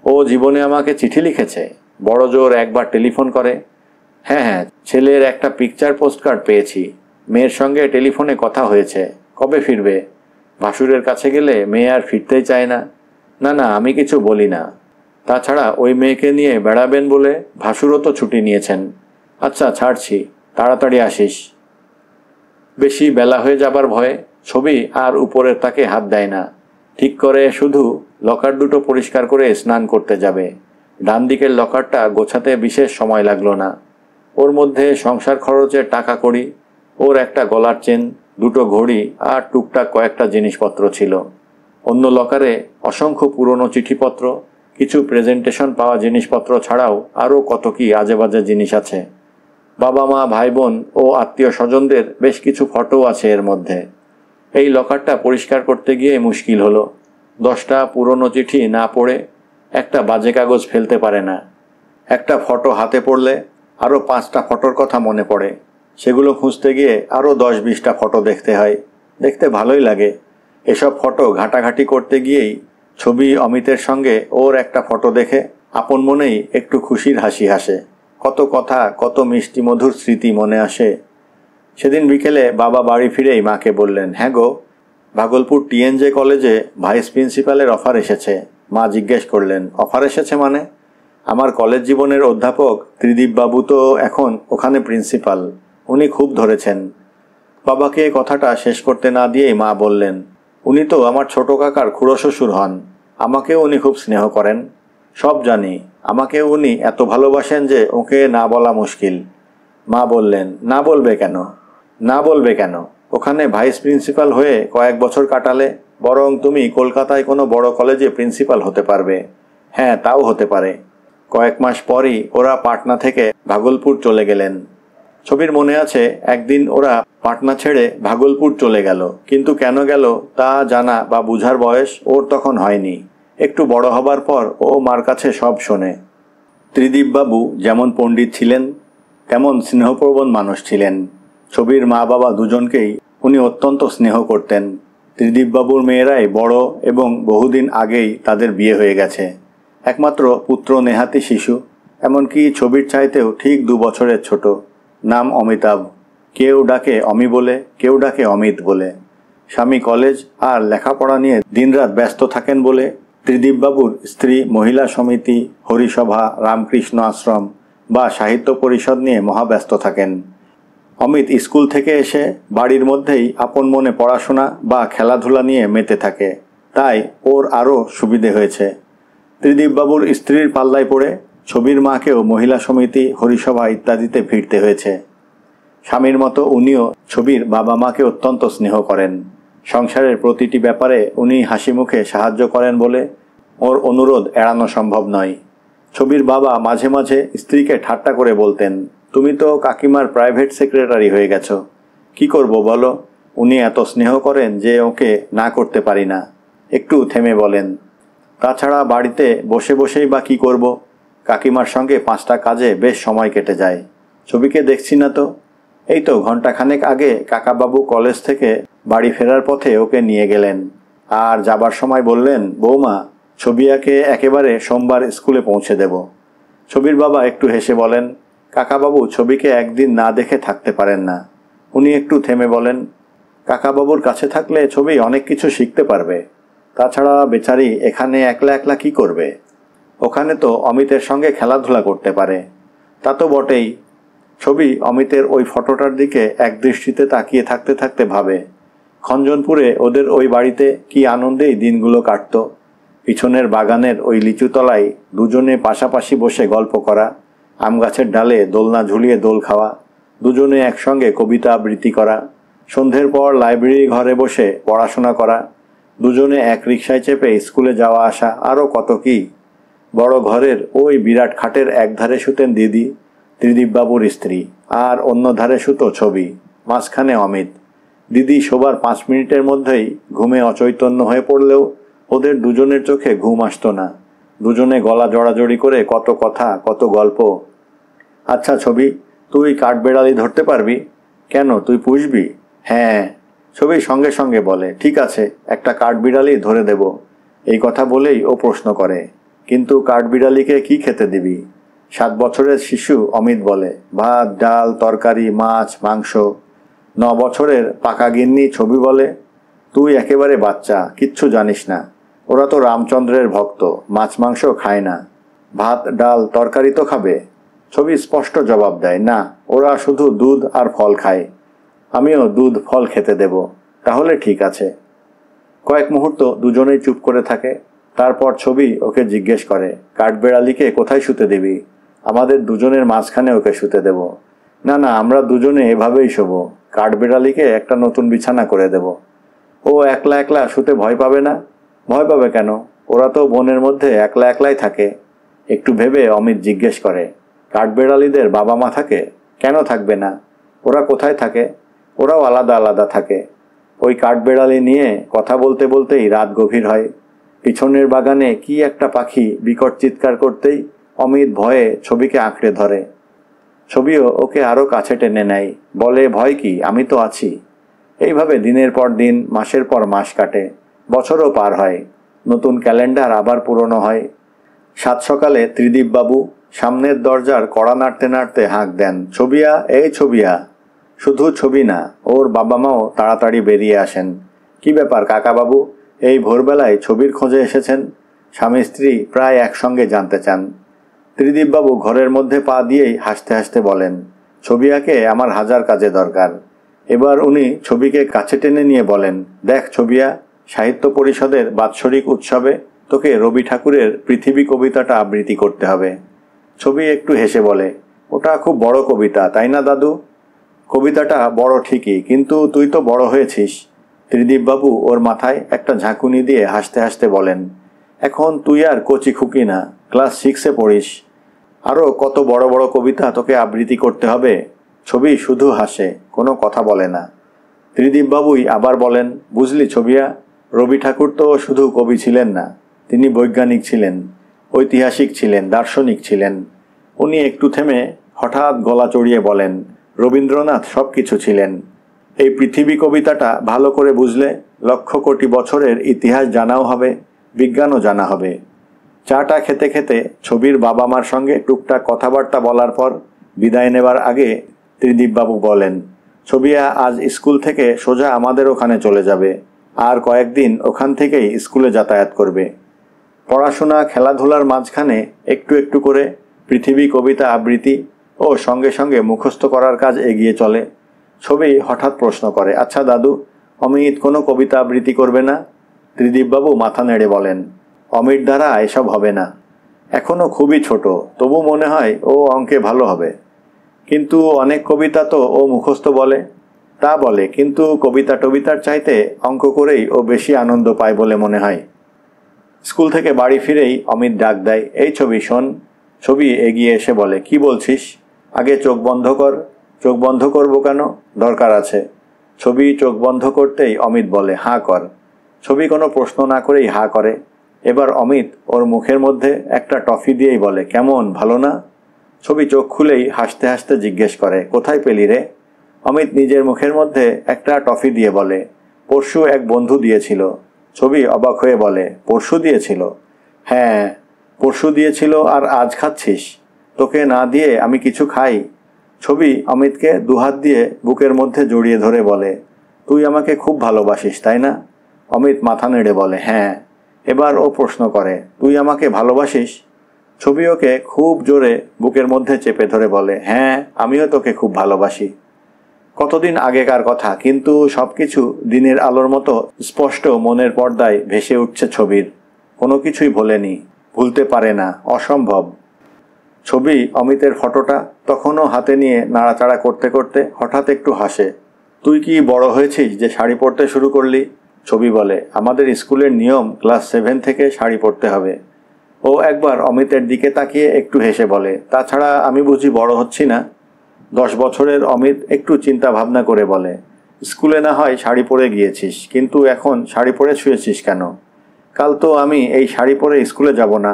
ও জীবনে আমাকে চিঠি লিখেছে? বড় জোর একবার টেলিফোন করে। হ্যাঁ হ্যাঁ, ছেলের একটা পিকচার পোস্টকার্ড পেয়েছি। মেয়ের সঙ্গে টেলিফোনে কথা হয়েছে। কবে ফিরবে? ভাসুরের কাছে গেলে মেয়ে আর ফিরতেই চায় না। না না, আমি কিছু বলি না। তাছাড়া ওই মেয়েকে নিয়ে বেড়াবেন বলে ভাসুরও তো ছুটি নিয়েছেন। আচ্ছা ছাড়ছি, তাড়াতাড়ি আসিস। বেশি বেলা হয়ে যাবার ভয়ে ছবি আর উপরের তাকে হাত দেয় না। ঠিক করে শুধু লকার দুটো পরিষ্কার করে স্নান করতে যাবে। ডান দিকের লকারটা গোছাতে বিশেষ সময় লাগলো না। ওর মধ্যে সংসার খরচের টাকা কড়ি, ওর একটা গলার চেন, দুটো ঘড়ি আর টুকটাক কয়েকটা জিনিসপত্র ছিল। অন্য লকারে অসংখ্য পুরনো চিঠিপত্র, কিছু প্রেজেন্টেশন পাওয়া জিনিসপত্র ছাড়াও আরও কত কি আজে বাজে জিনিস আছে। বাবা মা, ভাই বোন ও আত্মীয় স্বজনদের বেশ কিছু ফটোও আছে এর মধ্যে। এই লকারটা পরিষ্কার করতে গিয়ে মুশকিল হলো। 10টা পুরনো চিঠি না পড়ে একটা বাজে কাগজ ফেলতে পারে না। একটা ফটো হাতে পড়লে আরও 5টা ফটোর কথা মনে পড়ে। সেগুলো খুঁজতে গিয়ে আরও 10-20টা ফটো দেখতে হয়। দেখতে ভালোই লাগে। এসব ফটো ঘাঁটাঘাঁটি করতে গিয়েই ছবি অমিতের সঙ্গে ওর একটা ফটো দেখে আপন মনেই একটু খুশির হাসি হাসে। কত কথা, কত মিষ্টি মধুর স্মৃতি মনে আসে। সেদিন বিকেলে বাবা বাড়ি ফিরেই মাকে বললেন, হ্যাঁ গো, ভাগলপুর টিএনজে কলেজে ভাইস প্রিন্সিপালের অফার এসেছে। মা জিজ্ঞেস করলেন, অফার এসেছে মানে? আমার কলেজ জীবনের অধ্যাপক ত্রিদীপবাবু তো এখন ওখানে প্রিন্সিপাল। উনি খুব ধরেছেন। বাবাকে কথাটা শেষ করতে না দিয়েই মা বললেন, উনি তো আমার ছোট কাকার খুড়ো শ্বশুর হন। আমাকেও উনি খুব স্নেহ করেন। সব জানি। আমাকেও উনি এত ভালোবাসেন যে ওকে না বলা মুশকিল। মা বললেন, না বলবে কেন? না বলবে কেন? ওখানে ভাইস প্রিন্সিপাল হয়ে কয়েক বছর কাটালে বরং তুমি কলকাতায় কোনো বড় কলেজে প্রিন্সিপাল হতে পারবে। হ্যাঁ, তাও হতে পারে। কয়েক মাস পরই ওরা পাটনা থেকে ভাগলপুর চলে গেলেন। ছবির মনে আছে, একদিন ওরা পাটনা ছেড়ে ভাগলপুর চলে গেল, কিন্তু কেন গেল তা জানা বা বুঝার বয়স ওর তখন হয়নি। একটু বড় হবার পর ও মার কাছে সব শোনে। ত্রিদীপবাবু যেমন পণ্ডিত ছিলেন তেমন স্নেহপ্রবণ মানুষ ছিলেন। ছবির মা বাবা দুজনকেই উনি অত্যন্ত স্নেহ করতেন। ত্রিদীপবাবুর মেয়েরাই বড় এবং বহুদিন আগেই তাদের বিয়ে হয়ে গেছে। একমাত্র পুত্র নেহাতি শিশু, এমনকি ছবির চাইতেও ঠিক 2 বছরের ছোট। নাম অমিতাভ। কেউ ডাকে অমি বলে, কেউ ডাকে অমিত বলে। স্বামী কলেজ আর লেখাপড়া নিয়ে দিনরাত ব্যস্ত থাকেন বলে ত্রিদীপবাবুর স্ত্রী মহিলা সমিতি, হরিসভা, রামকৃষ্ণ আশ্রম বা সাহিত্য পরিষদ নিয়ে মহাব্যস্ত থাকেন। অমিত স্কুল থেকে এসে বাড়ির মধ্যেই আপন মনে পড়াশোনা বা খেলাধুলা নিয়ে মেতে থাকে। তাই ওর আরও সুবিধে হয়েছে। ত্রিদীপবাবুর স্ত্রীর পাল্লায় পড়ে ছবির মাকেও মহিলা সমিতি, হরিসভা ইত্যাদিতে ভিড়তে হয়েছে। স্বামীর মতো উনিও ছবির বাবা মাকে অত্যন্ত স্নেহ করেন। সংসারের প্রতিটি ব্যাপারে উনি হাসি মুখে সাহায্য করেন বলে ওর অনুরোধ এড়ানো সম্ভব নয়। ছবির বাবা মাঝে মাঝে স্ত্রীকে ঠাট্টা করে বলতেন, তুমি তো কাকিমার প্রাইভেট সেক্রেটারি হয়ে গেছো। কি করব বলো? উনি এত স্নেহ করেন যে ওকে না করতে পারি না। একটু থেমে বলেন, তাছাড়া বাড়িতে বসে বসেই বা কী করব? কাকিমার সঙ্গে 5টা কাজে বেশ সময় কেটে যায়। ছবিকে দেখছি না তো। এই তো ঘণ্টাখানেক আগে কাকাবাবু কলেজ থেকে বাড়ি ফেরার পথে ওকে নিয়ে গেলেন। আর যাবার সময় বললেন, বৌমা, ছবিয়াকে একেবারে সোমবার স্কুলে পৌঁছে দেব। ছবির বাবা একটু হেসে বলেন, কাকাবাবু ছবিকে একদিন না দেখে থাকতে পারেন না। উনি একটু থেমে বলেন, কাকাবাবুর কাছে থাকলে ছবি অনেক কিছু শিখতে পারবে। তাছাড়া বেচারি এখানে একলা একলা কি করবে? ওখানে তো অমিতের সঙ্গে খেলাধুলা করতে পারে। তা তো বটেই। ছবি অমিতের ওই ফটোটার দিকে এক দৃষ্টিতে তাকিয়ে থাকতে থাকতে ভাবে, খঞ্জনপুরে ওদের ওই বাড়িতে কি আনন্দেই দিনগুলো কাটত। পিছনের বাগানের ওই লিচুতলায় দুজনে পাশাপাশি বসে গল্প করা, আম গাছের ডালে দোলনা ঝুলিয়ে দোল খাওয়া, দুজনে একসঙ্গে কবিতা আবৃত্তি করা, সন্ধ্যের পর লাইব্রেরি ঘরে বসে পড়াশোনা করা, দুজনে এক রিকশায় চেপে স্কুলে যাওয়া আসা, আরও কত কি। বড় ঘরের ওই বিরাট খাটের একধারে শুতেন দিদি, ত্রিদীপবাবুর স্ত্রী, আর অন্য ধারে শুতো ছবি, মাঝখানে অমিত। দিদি শোবার 5 মিনিটের মধ্যেই ঘুমে অচৈতন্য হয়ে পড়লেও ওদের দুজনের চোখে ঘুম আসতো না। দুজনে গলা জড়াজড়ি করে কত কথা, কত গল্প। আচ্ছা ছবি, তুই কাঠবেড়ালি ধরতে পারবি? কেন, তুই পুষবি? হ্যাঁ। ছবি সঙ্গে সঙ্গে বলে, ঠিক আছে, একটা কাঠবিড়ালি ধরে দেব। এই কথা বলেই ও প্রশ্ন করে, কিন্তু কাঠবিড়ালিকে কি খেতে দিবি? 7 বছরের শিশু অমিত বলে, ভাত, ডাল, তরকারি, মাছ, মাংস। 9 বছরের পাকা গিন্নি ছবি বলে, তুই একেবারে বাচ্চা, কিচ্ছু জানিস না। ওরা তো রামচন্দ্রের ভক্ত, মাছ মাংস খায় না। ভাত, ডাল, তরকারি তো খাবে। ছবি স্পষ্ট জবাব দেয়, না, ওরা শুধু দুধ আর ফল খায়। আমিও দুধ ফল খেতে দেব। তাহলে ঠিক আছে। কয়েক মুহূর্ত দুজনেই চুপ করে থাকে। তারপর ছবি ওকে জিজ্ঞেস করে, কাঠবেড়ালিকে কোথায় শুতে দিবি? আমাদের দুজনের মাঝখানে ওকে শুতে দেব। না না, আমরা দুজনে এভাবেই শোবো। কাঠবেড়ালিকে একটা নতুন বিছানা করে দেব। ও একলা একলা শুতে ভয় পাবে না? ভয় পাবে কেন? ওরা তো বনের মধ্যে একলা একলাই থাকে। একটু ভেবে অমিত জিজ্ঞেস করে, কাঠবেড়ালিদের বাবা মা থাকে? কেন থাকবে না? ওরা কোথায় থাকে? ওরাও আলাদা আলাদা থাকে। ওই কাঠবেড়ালি নিয়ে কথা বলতে বলতেই রাত গভীর হয়। পিছনের বাগানে কি একটা পাখি বিকট চিৎকার করতেই অমিত ভয়ে ছবিকে আঁকড়ে ধরে। ছবিও ওকে আরও কাছে টেনে নেয়, বলে, ভয় কি, আমি তো আছি। এইভাবে দিনের পর দিন, মাসের পর মাস কাটে, বছরও পার হয়। নতুন ক্যালেন্ডার আবার পুরনো হয়। 7 সকালে ত্রিদীপবাবু, সামনের দরজার কড়া নাড়তে নাড়তে হাঁক দেন, ছবিয়া, এই ছবিয়া। শুধু ছবি না, ওর বাবা মাও তাড়াতাড়ি বেরিয়ে আসেন। কি ব্যাপার কাকাবাবু, এই ভোরবেলায় ছবির খোঁজে এসেছেন? স্বামী স্ত্রী প্রায় একসঙ্গে জানতে চান। ত্রিদীপবাবু ঘরের মধ্যে পা দিয়েই হাসতে হাসতে বলেন, ছবিয়াকে আমার হাজার কাজে দরকার। এবার উনি ছবিকে কাছে টেনে নিয়ে বলেন, দেখ ছবিয়া, সাহিত্য পরিষদের বাৎসরিক উৎসবে তোকে রবি ঠাকুরের পৃথিবী কবিতাটা আবৃত্তি করতে হবে। ছবি একটু হেসে বলে, ওটা খুব বড় কবিতা, তাই না দাদু? কবিতাটা বড় ঠিকই, কিন্তু তুই তো বড় হয়েছিস। ত্রিদীপবাবু ওর মাথায় একটা ঝাঁকুনি দিয়ে হাসতে হাসতে বলেন, এখন তুই আর কচি খুকি না, ক্লাস 6-এ পড়িস। আরও কত বড় বড় কবিতা তোকে আবৃত্তি করতে হবে। ছবি শুধু হাসে, কোনো কথা বলে না। ত্রিদীপবাবুই আবার বলেন, বুঝলি ছবিয়া, রবি ঠাকুর তো শুধু কবি ছিলেন না, তিনি বৈজ্ঞানিক ছিলেন, ঐতিহাসিক ছিলেন, দার্শনিক ছিলেন। উনি একটু থেমে হঠাৎ গলা চড়িয়ে বলেন, রবীন্দ্রনাথ সব কিছু ছিলেন। এই পৃথিবী কবিতাটা ভালো করে বুঝলে লক্ষ কোটি বছরের ইতিহাস জানাও হবে, বিজ্ঞানও জানা হবে। চাটা খেতে খেতে ছবির বাবা মার সঙ্গে টুকটাক কথাবার্তা বলার পর বিদায় নেবার আগে ত্রিদীপবাবু বলেন, ছবিয়া আজ স্কুল থেকে সোজা আমাদের ওখানে চলে যাবে, আর কয়েকদিন ওখান থেকেই স্কুলে যাতায়াত করবে। পড়াশোনা খেলাধুলার মাঝখানে একটু একটু করে পৃথিবী কবিতা আবৃত্তি ও সঙ্গে সঙ্গে মুখস্থ করার কাজ এগিয়ে চলে। ছবি হঠাৎ প্রশ্ন করে, আচ্ছা দাদু, অমিত কোনো কবিতা আবৃত্তি করবে না? ত্রিদীপবাবু মাথা নেড়ে বলেন, অমিত দ্বারা এসব হবে না, এখনও খুবই ছোট, তবু মনে হয় ও অঙ্কে ভালো হবে। কিন্তু অনেক কবিতা তো ও মুখস্থ বলে। তা বলে, কিন্তু কবিতা টবিতার চাইতে অঙ্ক করেই ও বেশি আনন্দ পায় বলে মনে হয়। স্কুল থেকে বাড়ি ফিরেই অমিত ডাক দেয়, এই ছবি শোন। ছবি এগিয়ে এসে বলে, কি বলছিস? আগে চোখ বন্ধ কর। চোখ বন্ধ করবো কেন? দরকার আছে। ছবি চোখ বন্ধ করতেই অমিত বলে, হাঁ কর। ছবি কোনো প্রশ্ন না করেই হাঁ করে। এবার অমিত ওর মুখের মধ্যে একটা টফি দিয়েই বলে, কেমন, ভালো না? ছবি চোখ খুলেই হাসতে হাসতে জিজ্ঞেস করে, কোথায় পেলি রে? অমিত নিজের মুখের মধ্যে একটা টফি দিয়ে বলে, পরশু এক বন্ধু দিয়েছিল। ছবি অবাক হয়ে বলে, পরশু দিয়েছিল? হ্যাঁ, পরশু দিয়েছিল, আর আজ খাচ্ছিস? তোকে না দিয়ে আমি কিছু খাই? ছবি অমিতকে দুহাত দিয়ে বুকের মধ্যে জড়িয়ে ধরে বলে, তুই আমাকে খুব ভালোবাসিস, তাই না? অমিত মাথা নেড়ে বলে, হ্যাঁ। এবার ও প্রশ্ন করে, তুই আমাকে ভালোবাসিস? ছবি ওকে খুব জোরে বুকের মধ্যে চেপে ধরে বলে, হ্যাঁ, আমিও তোকে খুব ভালোবাসি। কতদিন আগেকার কথা, কিন্তু সবকিছু দিনের আলোর মতো স্পষ্ট মনের পর্দায় ভেসে উঠছে ছবির। কোনো কিছুই ভোলেনি, ভুলতে পারে না, অসম্ভব। ছবি অমিতের ফটোটা তখনও হাতে নিয়ে নাড়াচাড়া করতে করতে হঠাৎ একটু হাসে। তুই কি বড় হয়েছিস যে শাড়ি পরতে শুরু করলি? ছবি বলে, আমাদের স্কুলের নিয়ম ক্লাস 7 থেকে শাড়ি পরতে হবে। ও একবার অমিতের দিকে তাকিয়ে একটু হেসে বলে, তাছাড়া আমি বুঝি বড় হচ্ছি না? 10 বছরের অমিত একটু চিন্তা ভাবনা করে বলে, স্কুলে না হয় শাড়ি পরে গিয়েছিস, কিন্তু এখন শাড়ি পরে শুয়েছিস কেন? কাল তো আমি এই শাড়ি পরে স্কুলে যাব না।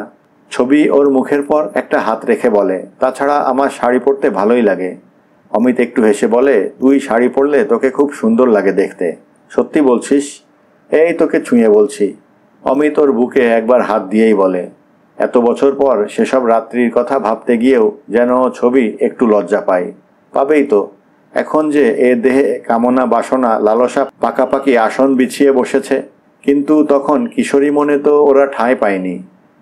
ছবি ওর মুখের পর একটা হাত রেখে বলে, তাছাড়া আমার শাড়ি পরতে ভালোই লাগে। অমিত একটু হেসে বলে, তুই শাড়ি পরলে তোকে খুব সুন্দর লাগে দেখতে। সত্যি বলছিস? এই তোকে ছুঁয়ে বলছি। অমিত ওর বুকে একবার হাত দিয়েই বলে। এত বছর পর সেসব রাত্রির কথা ভাবতে গিয়েও যেন ছবি একটু লজ্জা পায়। পাবেই তো, এখন যে এ দেহে কামনা বাসনা লালসা পাকাপাকি আসন বিছিয়ে বসেছে। কিন্তু তখন কিশোরী মনে তো ওরা ঠাঁই পায়নি।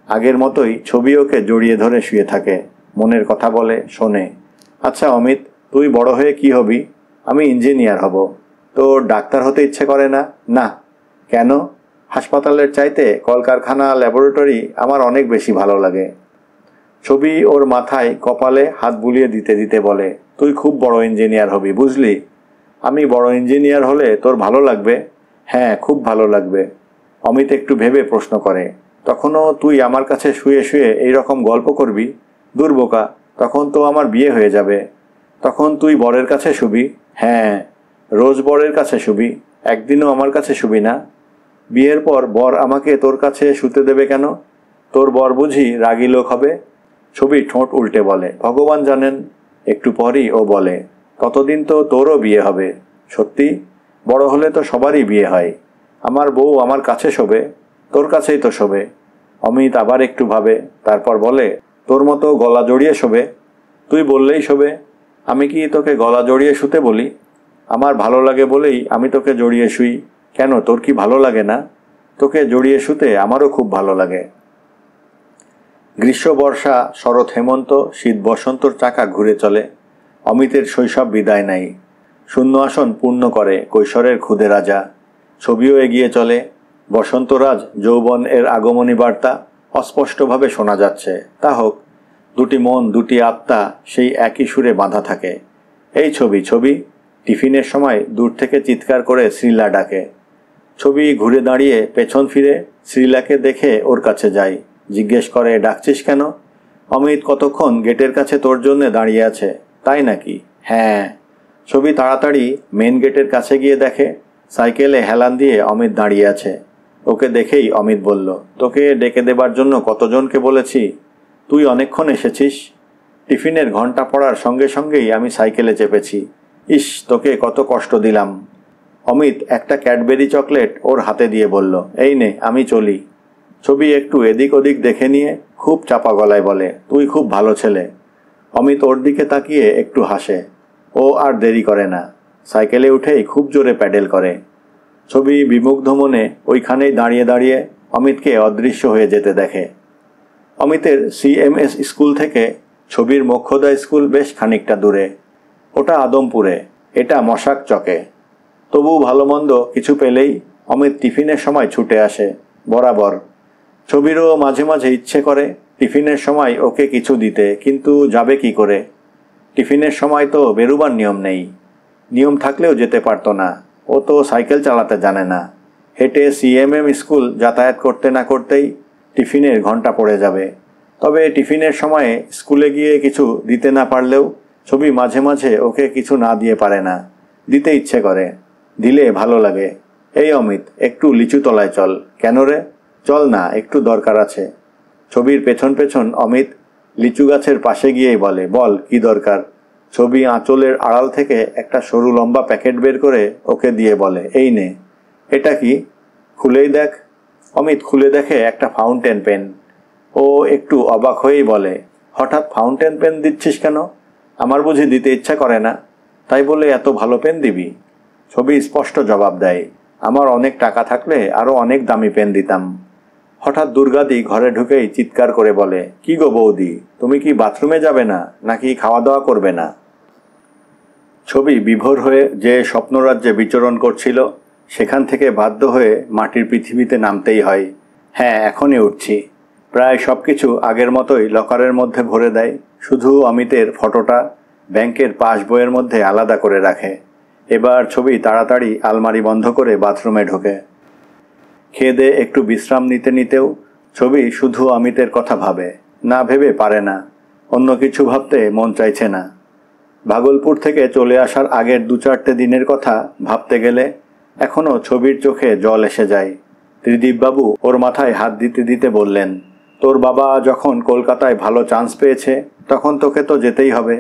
আগের মতোই ছবি ওকে জড়িয়ে ধরে শুয়ে থাকে, মনের কথা বলে, শোনে। আচ্ছা অমিত, তুই বড় হয়ে কি হবি? আমি ইঞ্জিনিয়ার হব। তোর ডাক্তার হতে ইচ্ছে করে না? না। কেন? হাসপাতালের চাইতে কলকারখানা ল্যাবরেটরি আমার অনেক বেশি ভালো লাগে। ছবি ওর মাথায় কপালে হাত বুলিয়ে দিতে দিতে বলে, তুই খুব বড় ইঞ্জিনিয়ার হবি, বুঝলি? আমি বড় ইঞ্জিনিয়ার হলে তোর ভালো লাগবে? হ্যাঁ, খুব ভালো লাগবে। অমিত একটু ভেবে প্রশ্ন করে, তখনও তুই আমার কাছে শুয়ে শুয়ে এই রকম গল্প করবি? দূর বোকা, তখন তো আমার বিয়ে হয়ে যাবে। তখন তুই বরের কাছে শুবি? হ্যাঁ, রোজ বরের কাছে শুবি, একদিনও আমার কাছে শুবি না। বিয়ের পর বর আমাকে তোর কাছে শুতে দেবে কেন? তোর বর বুঝি রাগী লোক হবে? ছবি ঠোঁট উল্টে বলে, ভগবান জানেন। একটু পরই ও বলে, ততদিন তো তোরও বিয়ে হবে। সত্যি? বড় হলে তো সবারই বিয়ে হয়। আমার বউ আমার কাছে শোবে, তোর কাছেই তো শোবে। অমিত আবার একটু ভাবে, তারপর বলে, তোর মতো গলা জড়িয়ে শোবে? তুই বললেই শোবে। আমি কি তোকে গলা জড়িয়ে শুতে বলি? আমার ভালো লাগে বলেই আমি তোকে জড়িয়ে শুই। কেন, তোর কি ভালো লাগে না? তোকে জড়িয়ে শুতে আমারও খুব ভালো লাগে। গ্রীষ্ম, বর্ষা, শরৎ, হেমন্ত, শীত, বসন্তর চাকা ঘুরে চলে। অমিতের শৈশব বিদায় নাই। শূন্য আসন পূর্ণ করে কৈশোরের ক্ষুদে রাজা। ছবিও এগিয়ে চলে। বসন্তরাজ যৌবন এর আগমনী বার্তা অস্পষ্টভাবে শোনা যাচ্ছে। তা হোক, দুটি মন, দুটি আত্মা সেই একই সুরে বাঁধা থাকে। এই ছবি, ছবি। টিফিনের সময় দূর থেকে চিৎকার করে শ্রীলা ডাকে। ছবি ঘুরে দাঁড়িয়ে পেছন ফিরে শ্রীলাকে দেখে ওর কাছে যায়। জিজ্ঞেস করে, ডাকছিস কেন? অমিত কতক্ষণ গেটের কাছে তোর জন্যে দাঁড়িয়ে আছে। তাই নাকি? হ্যাঁ। ছবি তাড়াতাড়ি মেন গেটের কাছে গিয়ে দেখে সাইকেলে হেলান দিয়ে অমিত দাঁড়িয়ে আছে। ওকে দেখেই অমিত বলল, তোকে ডেকে দেবার জন্য কতজনকে বলেছি, তুই অনেকক্ষণ এসেছিস। টিফিনের ঘন্টা পড়ার সঙ্গে সঙ্গেই আমি সাইকেলে চেপেছি। ইস, তোকে কত কষ্ট দিলাম। অমিত একটা ক্যাডবেরি চকলেট ওর হাতে দিয়ে বলল, এই নে, আমি চলি। ছবি একটু এদিক ওদিক দেখে নিয়ে খুব চাপা গলায় বলে, তুই খুব ভালো ছেলে। অমিত ওর দিকে তাকিয়ে একটু হাসে। ও আর দেরি করে না, সাইকেলে উঠেই খুব জোরে প্যাডেল করে। ছবি বিমুগ্ধ মনে ওইখানেই দাঁড়িয়ে দাঁড়িয়ে অমিতকে অদৃশ্য হয়ে যেতে দেখে। অমিতের CMS স্কুল থেকে ছবির মোক্ষদা স্কুল বেশ খানিকটা দূরে। ওটা আদমপুরে, এটা মশাক চকে। তবু ভালো মন্দ কিছু পেলেই অমিত টিফিনের সময় ছুটে আসে বরাবর। ছবিরও মাঝে মাঝে ইচ্ছে করে টিফিনের সময় ওকে কিছু দিতে, কিন্তু যাবে কি করে? টিফিনের সময় তো বেরুবার নিয়ম নেই। নিয়ম থাকলেও যেতে পারতো না। ও তো সাইকেল চালাতে জানে না। হেঁটে CMM স্কুল যাতায়াত করতে না করতেই টিফিনের ঘন্টা পড়ে যাবে। তবে টিফিনের সময়ে স্কুলে গিয়ে কিছু দিতে না পারলেও ছবি মাঝে মাঝে ওকে কিছু না দিয়ে পারে না। দিতে ইচ্ছে করে, দিলে ভালো লাগে। এই অমিত, একটু লিচু তলায় চল। কেন রে? চল না, একটু দরকার আছে। ছবির পেছন পেছন অমিত লিচু গাছের পাশে গিয়েই বলে, বল কি দরকার? ছবি আঁচলের আড়াল থেকে একটা সরু লম্বা প্যাকেট বের করে ওকে দিয়ে বলে, এই নে। এটা কি? খুলেই দেখ। অমিত খুলে দেখে একটা ফাউন্টেন পেন। ও একটু অবাক হয়েই বলে, হঠাৎ ফাউন্টেন পেন দিচ্ছিস কেন? আমার বুঝি দিতে ইচ্ছা করে না, তাই বলে এত ভালো পেন দিবি? ছবি স্পষ্ট জবাব দেয়, আমার অনেক টাকা থাকলে আরও অনেক দামি পেন দিতাম। হঠাৎ দুর্গাদি ঘরে ঢুকেই চিৎকার করে বলে, কি গো বৌদি, তুমি কি বাথরুমে যাবে না, নাকি খাওয়া দাওয়া করবে না? ছবি বিভোর হয়ে যে স্বপ্নরাজ্যে বিচরণ করছিল সেখান থেকে বাধ্য হয়ে মাটির পৃথিবীতে নামতেই হয়। হ্যাঁ, এখনই উঠছি। প্রায় সব কিছু আগের মতোই লকারের মধ্যে ভরে দেয়। শুধু অমিতের ফটোটা ব্যাংকের পাস বইয়ের মধ্যে আলাদা করে রাখে। এবার ছবি তাড়াতাড়ি আলমারি বন্ধ করে বাথরুমে ঢোকে। খেয়ে দিয়ে একটু বিশ্রাম নিতে নিতেও ছবি শুধু অমিতের কথা ভাবে। না ভেবে পারে না, অন্য কিছু ভাবতে মন চাইছে না। ভাগলপুর থেকে চলে আসার আগের 2-4টে দিনের কথা ভাবতে গেলে এখনও ছবির চোখে জল এসে যায়। ত্রিদীপবাবু ওর মাথায় হাত দিতে দিতে বললেন, তোর বাবা যখন কলকাতায় ভালো চান্স পেয়েছে তখন তোকে তো যেতেই হবে।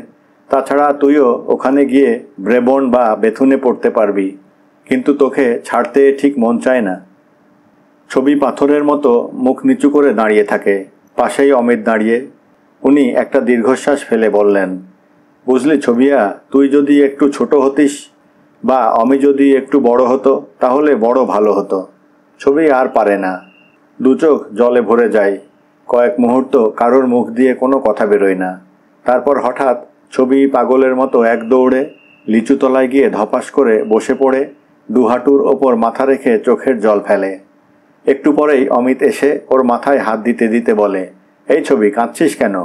তাছাড়া তুইও ওখানে গিয়ে ব্রেবোর্ন বা বেথুনে পড়তে পারবি, কিন্তু তোকে ছাড়তে ঠিক মন চায় না। ছবি পাথরের মতো মুখ নিচু করে দাঁড়িয়ে থাকে। পাশেই অমিত দাঁড়িয়ে। উনি একটা দীর্ঘশ্বাস ফেলে বললেন, বুঝলি ছবিয়া, তুই যদি একটু ছোট হতিস বা আমি যদি একটু বড় হতো তাহলে বড় ভালো হতো। ছবি আর পারে না, দু চোখ জলে ভরে যায়। কয়েক মুহূর্ত কারোর মুখ দিয়ে কোনো কথা বেরোয় না। তারপর হঠাৎ ছবি পাগলের মতো এক দৌড়ে লিচুতলায় গিয়ে ধপাস করে বসে পড়ে দুহাঁটুর ওপর মাথা রেখে চোখের জল ফেলে। একটু পরেই অমিত এসে ওর মাথায় হাত দিতে দিতে বলে, এই ছবি, কাঁদছিস কেন?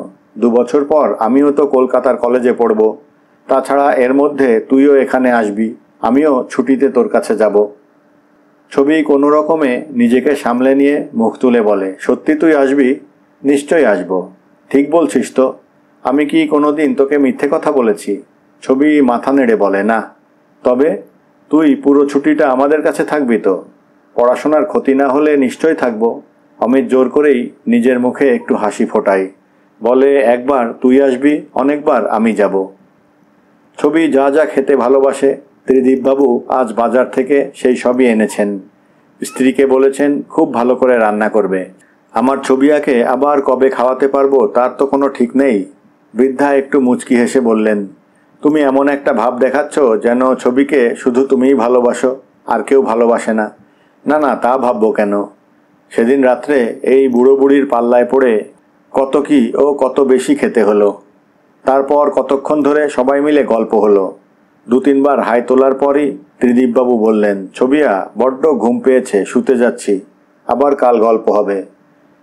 2 বছর পর আমিও তো কলকাতার কলেজে পড়ব। তাছাড়া এর মধ্যে তুইও এখানে আসবি, আমিও ছুটিতে তোর কাছে যাব। ছবি কোনো রকমে নিজেকে সামলে নিয়ে মুখ তুলে বলে, সত্যি তুই আসবি? নিশ্চয়ই আসব। ঠিক বলছিস তো? আমি কি কোনো দিন তোকে মিথ্যে কথা বলেছি? ছবি মাথা নেড়ে বলে, না। তবে তুই পুরো ছুটিটা আমাদের কাছে থাকবি তো? পড়াশোনার ক্ষতি না হলে নিশ্চয়ই থাকব। অমিত জোর করেই নিজের মুখে একটু হাসি ফোটায়। বলে, একবার তুই আসবি, অনেকবার আমি যাব। ছবি যা যা খেতে ভালোবাসে ত্রিদীপবাবু আজ বাজার থেকে সেই সবই এনেছেন। স্ত্রীকে বলেছেন খুব ভালো করে রান্না করবে। আমার ছবি আঁকে আবার কবে খাওয়াতে পারবো তার তো কোনো ঠিক নেই। বৃদ্ধা একটু মুচকি হেসে বললেন, তুমি এমন একটা ভাব দেখাচ্ছ যেন ছবিকে শুধু তুমিই ভালোবাসো, আর কেউ ভালোবাসে না। না না, তা ভাববো কেন? সেদিন রাত্রে এই বুড়ো বুড়ির পাল্লায় পড়ে কত কি ও কত বেশি খেতে হলো। তারপর কতক্ষণ ধরে সবাই মিলে গল্প হলো। 2-3 বার হাই তোলার পরই ত্রিদীপবাবু বললেন, ছবিয়া, বড্ড ঘুম পেয়েছে, শুতে যাচ্ছি, আবার কাল গল্প হবে।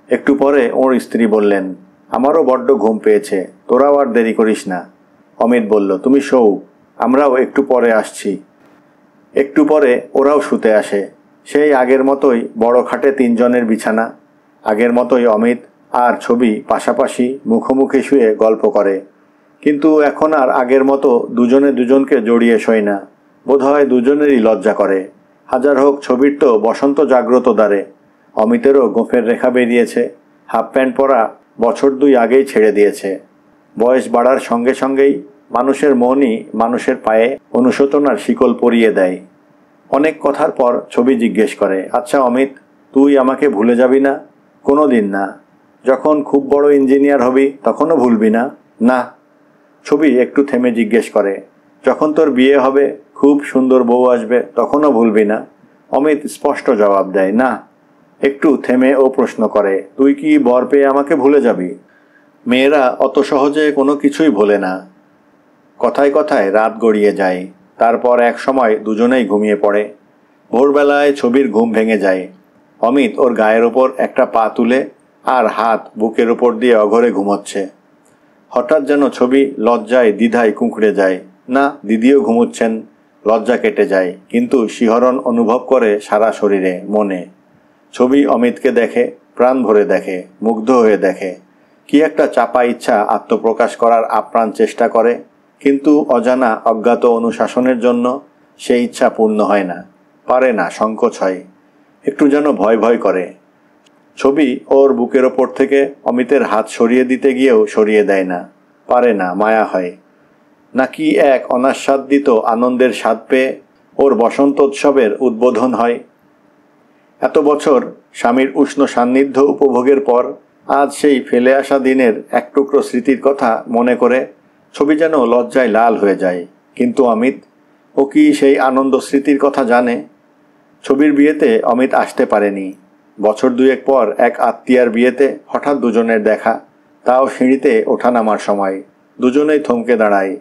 একটু পরে ওর স্ত্রী বললেন, আমারও বড্ড ঘুম পেয়েছে, তোরাও আর দেরি করিস না। অমিত বলল, তুমি শোও, আমরাও একটু পরে আসছি। একটু পরে ওরাও শুতে আসে। সেই আগের মতোই বড় খাটে 3 জনের বিছানা। আগের মতোই অমিত আর ছবি পাশাপাশি মুখোমুখি শুয়ে গল্প করে। কিন্তু এখন আর আগের মতো দুজনে দুজনকে জড়িয়ে শোয় না। বোধহয় দুজনেরই লজ্জা করে। হাজার হোক ছবির তো বসন্ত জাগ্রত দ্বারে। অমিতেরও গোঁফের রেখা বেরিয়েছে। হাফ প্যান্ট পরা বছর 2 আগেই ছেড়ে দিয়েছে। বয়স বাড়ার সঙ্গে সঙ্গেই মানুষের মনই মানুষের পায়ে অনুশোচনার শিকল পরিয়ে দেয়। অনেক কথার পর ছবি জিজ্ঞেস করে, আচ্ছা অমিত, তুই আমাকে ভুলে যাবি না? কোনো দিন না। যখন খুব বড় ইঞ্জিনিয়ার হবি তখনও ভুলবি না? না। ছবি একটু থেমে জিজ্ঞেস করে, যখন তোর বিয়ে হবে, খুব সুন্দর বউ আসবে, তখনও ভুলবি না? অমিত স্পষ্ট জবাব দেয়, না। একটু থেমে ও প্রশ্ন করে, তুই কি বর পেয়ে আমাকে ভুলে যাবি? মেয়েরা অত সহজে কোনো কিছুই ভোলে না। কথায় কথায় রাত গড়িয়ে যায়। তারপর এক সময় দুজনেই ঘুমিয়ে পড়ে। ভোরবেলায় ছবির ঘুম ভেঙে যায়। অমিত ওর গায়ের ওপর একটা পা তুলে আর হাত বুকের ওপর দিয়ে অঘরে ঘুমোচ্ছে। হঠাৎ যেন ছবি লজ্জায় দ্বিধায় কুঁকড়ে যায়। না, দিদিও ঘুমোচ্ছেন। লজ্জা কেটে যায়, কিন্তু শিহরণ অনুভব করে সারা শরীরে, মনে। ছবি অমিতকে দেখে, প্রাণ ভরে দেখে, মুগ্ধ হয়ে দেখে। কি একটা চাপা ইচ্ছা আত্মপ্রকাশ করার আপ্রাণ চেষ্টা করে, কিন্তু অজানা অজ্ঞাত অনুশাসনের জন্য সেই ইচ্ছা পূর্ণ হয় না, পারে না, সংকোচ হয়, একটু যেন ভয় ভয় করে। ছবি ওর বুকের ওপর থেকে অমিতের হাত সরিয়ে দিতে গিয়েও সরিয়ে দেয় না, পারে না, মায়া হয়। নাকি এক অনাস্বাদিত আনন্দের স্বাদ পেয়ে ওর বসন্তোৎসবের উদ্বোধন হয়। এত বছর স্বামীর উষ্ণ সান্নিধ্য উপভোগের পর আজ সেই ফেলে আসা দিনের এক টুকরো স্মৃতির কথা মনে করে ছবি যেন লজ্জায় লাল হয়ে যায়। কিন্তু অমিত, ও কি সেই আনন্দ স্মৃতির কথা জানে? ছবির বিয়েতে অমিত আসতে পারেনি। বছর 2 পর এক আত্মীয়ার বিয়েতে হঠাৎ দুজনের দেখা, তাও সিঁড়িতে ওঠানামার সময়। দুজনেই থমকে দাঁড়ায়।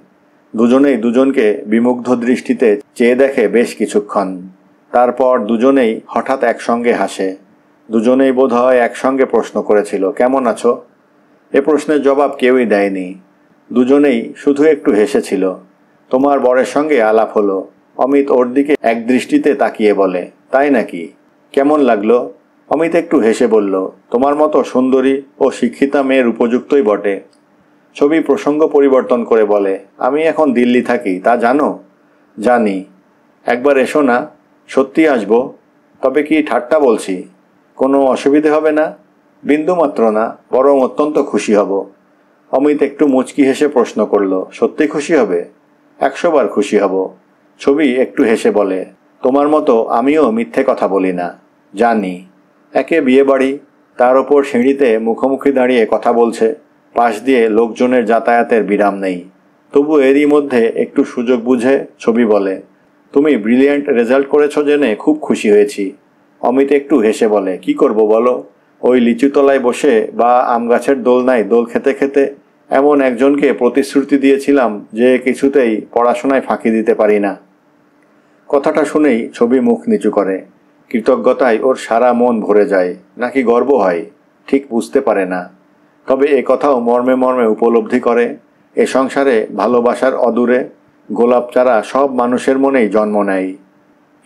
দুজনেই দুজনকে বিমুগ্ধ দৃষ্টিতে চেয়ে দেখে বেশ কিছুক্ষণ। তারপর দুজনেই হঠাৎ একসঙ্গে হাসে। দুজনেই বোধহয় একসঙ্গে প্রশ্ন করেছিল, কেমন আছো? এ প্রশ্নের জবাব কেউই দেয়নি। দুজনেই শুধু একটু হেসেছিল। তোমার বরের সঙ্গে আলাপ হলো। অমিত ওর দিকে এক দৃষ্টিতে তাকিয়ে বলে, তাই নাকি? কেমন লাগলো? অমিত একটু হেসে বলল, তোমার মতো সুন্দরী ও শিক্ষিতা মেয়ের উপযুক্তই বটে। ছবি প্রসঙ্গ পরিবর্তন করে বলে, আমি এখন দিল্লি থাকি, তা জানো? জানি। একবার এসো না। সত্যি আসবো। তবে কি ঠাট্টা বলছি? কোনো অসুবিধে হবে না? বিন্দুমাত্র না, বরং অত্যন্ত খুশি হব। অমিত একটু মুচকি হেসে প্রশ্ন করল, সত্যি খুশি হবে? 100 বার খুশি হব। ছবি একটু হেসে বলে, তোমার মতো আমিও মিথ্যে কথা বলি না। জানি। একে বিয়ে বাড়ি, তার ওপর সিঁড়িতে মুখোমুখি দাঁড়িয়ে কথা বলছে, পাশ দিয়ে লোকজনের যাতায়াতের বিরাম নেই। তবু এরই মধ্যে একটু সুযোগ বুঝে ছবি বলে, তুমি ব্রিলিয়ান্ট রেজাল্ট করেছো জেনে খুব খুশি হয়েছি। অমিত একটু হেসে বলে, কি করব বলো? ওই লিচুতলায় বসে বা আম গাছের দোলনায় দোল খেতে খেতে এমন একজনকে প্রতিশ্রুতি দিয়েছিলাম যে কিছুতেই পড়াশোনায় ফাঁকি দিতে পারি না। কথাটা শুনেই ছবি মুখ নিচু করে। কৃতজ্ঞতায় ওর সারা মন ভরে যায়, নাকি গর্ব হয়, ঠিক বুঝতে পারে না। তবে এ কথাও মর্মে মর্মে উপলব্ধি করে, এ সংসারে ভালোবাসার অদূরে গোলাপ চারা সব মানুষের মনেই জন্ম নেয়।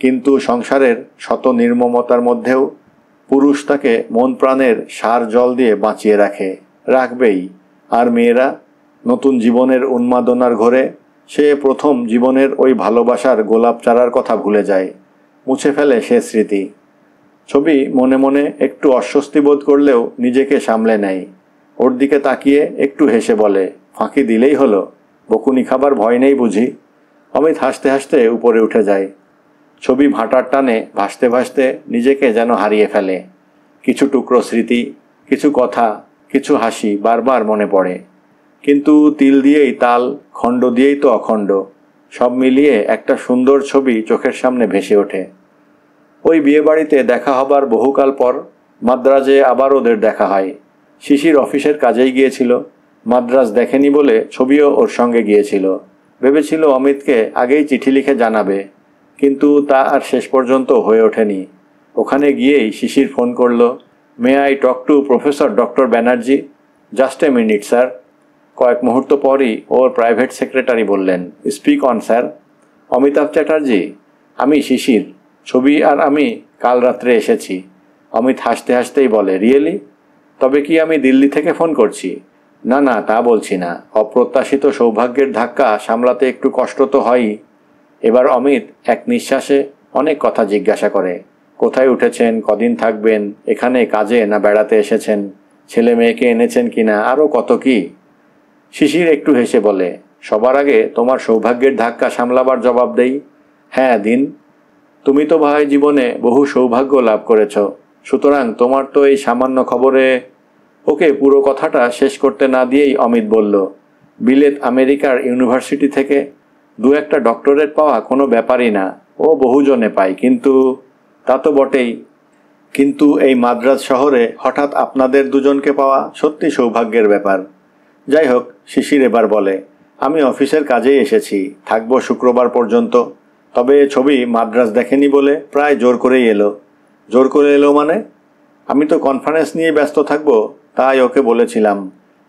কিন্তু সংসারের শত নির্মমতার মধ্যেও পুরুষ তাকে মন প্রাণের সার জল দিয়ে বাঁচিয়ে রাখে, রাখবেই। আর মেয়েরা নতুন জীবনের উন্মাদনার ঘরে সে প্রথম জীবনের ওই ভালোবাসার গোলাপ চারার কথা ভুলে যায়, মুছে ফেলে সে স্মৃতি। ছবি মনে মনে একটু অস্বস্তি বোধ করলেও নিজেকে সামলে নেয়। ওর দিকে তাকিয়ে একটু হেসে বলে, ফাঁকি দিলেই হলো, বকুনি খাবার ভয় নেই বুঝি? অমিত হাসতে হাসতে উপরে উঠে যায়। ছবি ভাটার টানে ভাসতে ভাসতে নিজেকে যেন হারিয়ে ফেলে। কিছু টুকরো স্মৃতি, কিছু কথা, কিছু হাসি বারবার মনে পড়ে। কিন্তু তিল দিয়েই তাল, খণ্ড দিয়েই তো অখণ্ড, সব মিলিয়ে একটা সুন্দর ছবি চোখের সামনে ভেসে ওঠে। ওই বিয়েবাড়িতে দেখা হবার বহুকাল পর মাদ্রাজে আবার ওদের দেখা হয়। শিশির অফিসের কাজেই গিয়েছিল, মাদ্রাজ দেখেনি বলে ছবিও ওর সঙ্গে গিয়েছিল। ভেবেছিল অমিতকে আগেই চিঠি লিখে জানাবে, কিন্তু তা আর শেষ পর্যন্ত হয়ে ওঠেনি। ওখানে গিয়েই শিশির ফোন করলো, may I talk to professor doctor Banerjee? Just a minute sir. কয়েক মুহূর্ত পরই ওর প্রাইভেট সেক্রেটারি বললেন, speak on sir. Amitabh Chatterjee, আমি শিশির, ছবি আর আমি কাল রাত্রে এসেছি। অমিত হাসতে হাসতেই বলে, রিয়েলি? তবে কি আমি দিল্লি থেকে ফোন করছি? না না, তা বলছি না। অপ্রত্যাশিত সৌভাগ্যের ধাক্কা সামলাতে একটু কষ্ট তো হয়ই। এবার অমিত এক নিঃশ্বাসে অনেক কথা জিজ্ঞাসা করে। কোথায় উঠেছেন, কদিন থাকবেন, এখানে কাজে না বেড়াতে এসেছেন, ছেলে মেয়েকে এনেছেন কিনা, আরও কত কি। শিশির একটু হেসে বলে, সবার আগে তোমার সৌভাগ্যের ধাক্কা সামলাবার জবাব দেই। হ্যাঁ দিন। তুমি তো ভাই জীবনে বহু সৌভাগ্য লাভ করেছ, সুতরাং তোমার তো এই সামান্য খবরে। ওকে পুরো কথাটা শেষ করতে না দিয়েই অমিত বলল, বিলেত আমেরিকার ইউনিভার্সিটি থেকে দু একটা ডক্টরেট পাওয়া কোনো ব্যাপারই না, ও বহুজনে পায়, কিন্তু তা তো বটেই, কিন্তু এই মাদ্রাজ শহরে হঠাৎ আপনাদের দুজনকে পাওয়া সত্যি সৌভাগ্যের ব্যাপার। যাই হোক, শিশির এবার বলে, আমি অফিসের কাজেই এসেছি, থাকবো শুক্রবার পর্যন্ত। তবে ছবি মাদ্রাজ দেখেনি বলে প্রায় জোর করেই এলো। জোর করে এলো মানে? আমি তো কনফারেন্স নিয়ে ব্যস্ত থাকবো, তাই ওকে বলেছিলাম,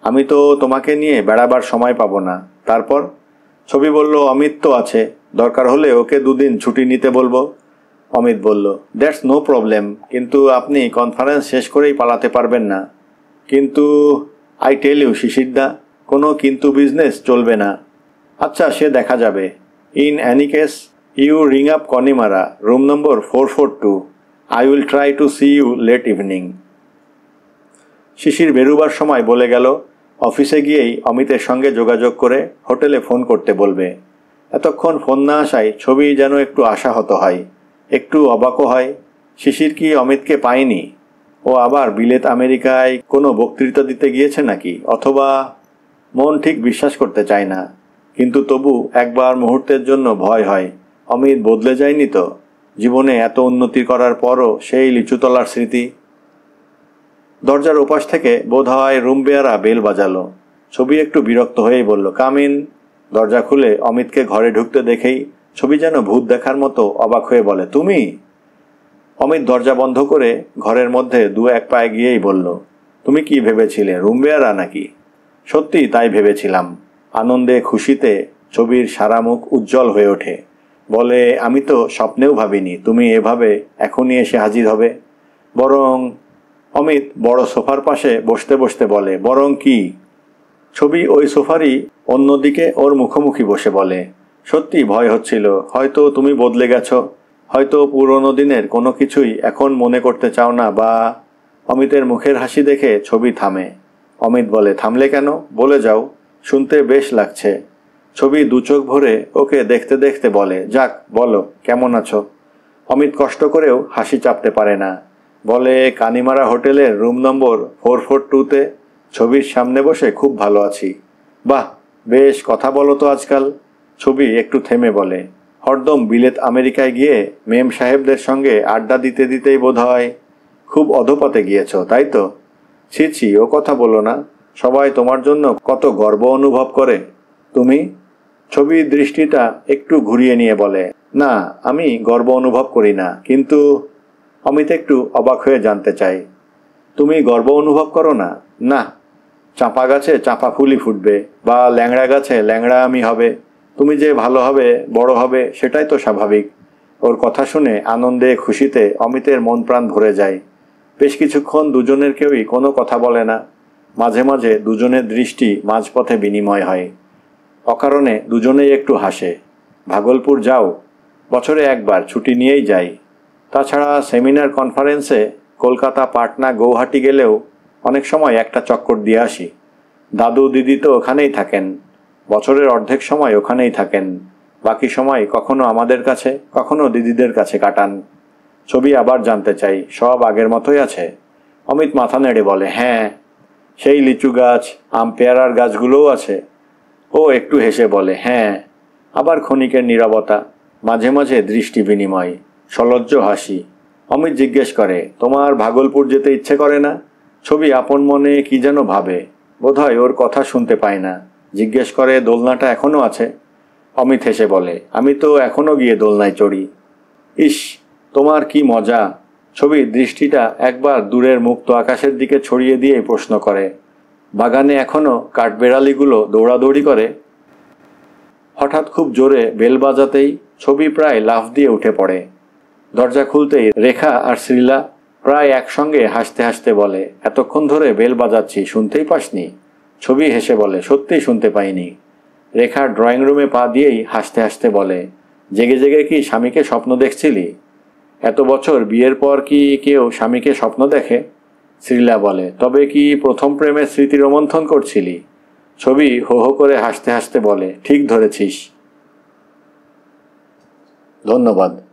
আমি তো তোমাকে নিয়ে বেড়াবার সময় পাবো না। তারপর ছবি বলল, অমিত তো আছে, দরকার হলে ওকে দুদিন ছুটি নিতে বলবো। অমিত বলল, দ্যাটস নো প্রবলেম, কিন্তু আপনি কনফারেন্স শেষ করেই পালাতে পারবেন না। কিন্তু আই টেল ইউ শিশিরদা, কোনো কিন্তু বিজনেস চলবে না। আচ্ছা, সে দেখা যাবে। In any case you ring up Connemara, room number 442। I will try to see you late evening. Shishir বেরুবার সময় বলে গেল, অফিসে গিয়েই অমিতের সঙ্গে যোগাযোগ করে হোটেলে ফোন করতে বলবে। এতক্ষণ ফোন না আসায় ছবি যেন একটু আশাহত হয়, একটু অবাকও হয়। শিশির কি অমিতকে পায়নি? ও আবার বিলেত আমেরিকায় কোনো বক্তৃতা দিতে গিয়েছে নাকি? অথবা মন ঠিক বিশ্বাস করতে চায় না, কিন্তু তবু একবার মুহূর্তের জন্য ভয় হয়, অমিত বদলে যায়নি তো? জীবনে এত উন্নতি করার পরও সেই লিচুতলার স্মৃতি। দরজার ওপাশ থেকে বোধহয় রুম বেয়ারা বেল বাজালো। ছবি একটু বিরক্ত হয়েই বলল, কাম ইন। দরজা খুলে অমিতকে ঘরে ঢুকতে দেখেই ছবি যেন ভূত দেখার মতো অবাক হয়ে বলে, তুমি? অমিত দরজা বন্ধ করে ঘরের মধ্যে দু এক পায়ে গিয়েই বলল, তুমি কি ভেবেছিলে, রুম বেয়ারা নাকি? সত্যি তাই ভেবেছিলাম। আনন্দে খুশিতে ছবির সারা মুখ উজ্জ্বল হয়ে ওঠে। বলে, আমি তো স্বপ্নেও ভাবিনি তুমি এভাবে এখনই এসে হাজির হবে। বরং অমিত বড় সোফার পাশে বসতে বসতে বলে, বরং কি? ছবি ওই সোফারই অন্যদিকে ওর মুখোমুখি বসে বলে, সত্যি ভয় হচ্ছিল, হয়তো তুমি বদলে গেছো, হয়তো পুরনো দিনের কোনো কিছুই এখন মনে করতে চাও না, বা। অমিতের মুখের হাসি দেখে ছবি থামে। অমিত বলে, থামলে কেন, বলে যাও, শুনতে বেশ লাগছে। ছবি দু চোখ ভরে ওকে দেখতে দেখতে বলে, যাক বলো, কেমন আছো? অমিত কষ্ট করেও হাসি চাপতে পারে না। বলে, কানিমারা হোটেলের রুম নম্বর 442-তে ছবির সামনে বসে খুব ভালো আছি। বাহ, বেশ কথা বলো তো আজকাল। ছবি একটু থেমে বলে, হরদম বিলেত আমেরিকায় গিয়ে মেম সাহেবদের সঙ্গে আড্ডা দিতে দিতেই বোধহয় খুব অধপথে গিয়েছ, তাই তো? ছি ছি, ও কথা বলো না, সবাই তোমার জন্য কত গর্ব অনুভব করে। তুমি? ছবির দৃষ্টিটা একটু ঘুরিয়ে নিয়ে বলে, না, আমি গর্ব অনুভব করি না, কিন্তু। অমিত একটু অবাক হয়ে জানতে চাই, তুমি গর্ব অনুভব করো না? না, চাঁপা গাছে চাঁপা ফুলই ফুটবে, বা ল্যাংড়া গাছে ল্যাংড়া আমি হবে। তুমি যে ভালো হবে, বড় হবে, সেটাই তো স্বাভাবিক। ওর কথা শুনে আনন্দে খুশিতে অমিতের মন প্রাণ ভরে যায়। বেশ কিছুক্ষণ দুজনের কেউই কোনো কথা বলে না। মাঝে মাঝে দুজনের দৃষ্টি মাঝপথে বিনিময় হয়। অকারণে দুজনেই একটু হাসে। ভাগলপুর যাও? বছরে একবার ছুটি নিয়েই যাই। তাছাড়া সেমিনার কনফারেন্সে কলকাতা, পাটনা, গৌহাটি গেলেও অনেক সময় একটা চক্কর দিয়ে আসি। দাদু দিদি তো ওখানেই থাকেন, বছরের অর্ধেক সময় ওখানেই থাকেন, বাকি সময় কখনো আমাদের কাছে, কখনো দিদিদের কাছে কাটান। ছবি আবার জানতে চাই, সব আগের মতোই আছে? অমিত মাথা নেড়ে বলে, হ্যাঁ, সেই লিচু গাছ, আম পেয়ারার গাছগুলোও আছে। ও একটু হেসে বলে, হ্যাঁ। আবার ক্ষণিকের নীরবতা, মাঝে মাঝে দৃষ্টি বিনিময়, সলজ্জ হাসি। অমিত জিজ্ঞেস করে, তোমার ভাগলপুর যেতে ইচ্ছে করে না? ছবি আপন মনে কি যেন ভাবে, বোধহয় ওর কথা শুনতে পায় না। জিজ্ঞেস করে, দোলনাটা এখনও আছে? অমিত হেসে বলে, আমি তো এখনও গিয়ে দোলনায় চড়ি। ইস, তোমার কি মজা। ছবির দৃষ্টিটা একবার দূরের মুক্ত আকাশের দিকে ছড়িয়ে দিয়ে প্রশ্ন করে, বাগানে এখনও কাঠবেড়ালিগুলো দৌড়াদৌড়ি করে? হঠাৎ খুব জোরে বেল বাজাতেই ছবি প্রায় লাফ দিয়ে উঠে পড়ে। দরজা খুলতেই রেখা আর শ্রীলা প্রায় একসঙ্গে হাসতে হাসতে বলে, এতক্ষণ ধরে বেল বাজাচ্ছি, শুনতেই পাসনি? ছবি হেসে বলে, সত্যিই শুনতে পাইনি। রেখা ড্রয়িং রুমে পা দিয়েই হাসতে হাসতে বলে, জেগে জেগে কি স্বামীকে স্বপ্ন দেখছিলি? এত বছর বিয়ের পর কি কেউ স্বামীকে স্বপ্ন দেখে? শ্রীলা বলে, তবে কি প্রথম প্রেমের স্মৃতি রোমন্থন করছিলি? ছবি হো হো করে হাসতে হাসতে বলে, ঠিক ধরেছিস। ধন্যবাদ।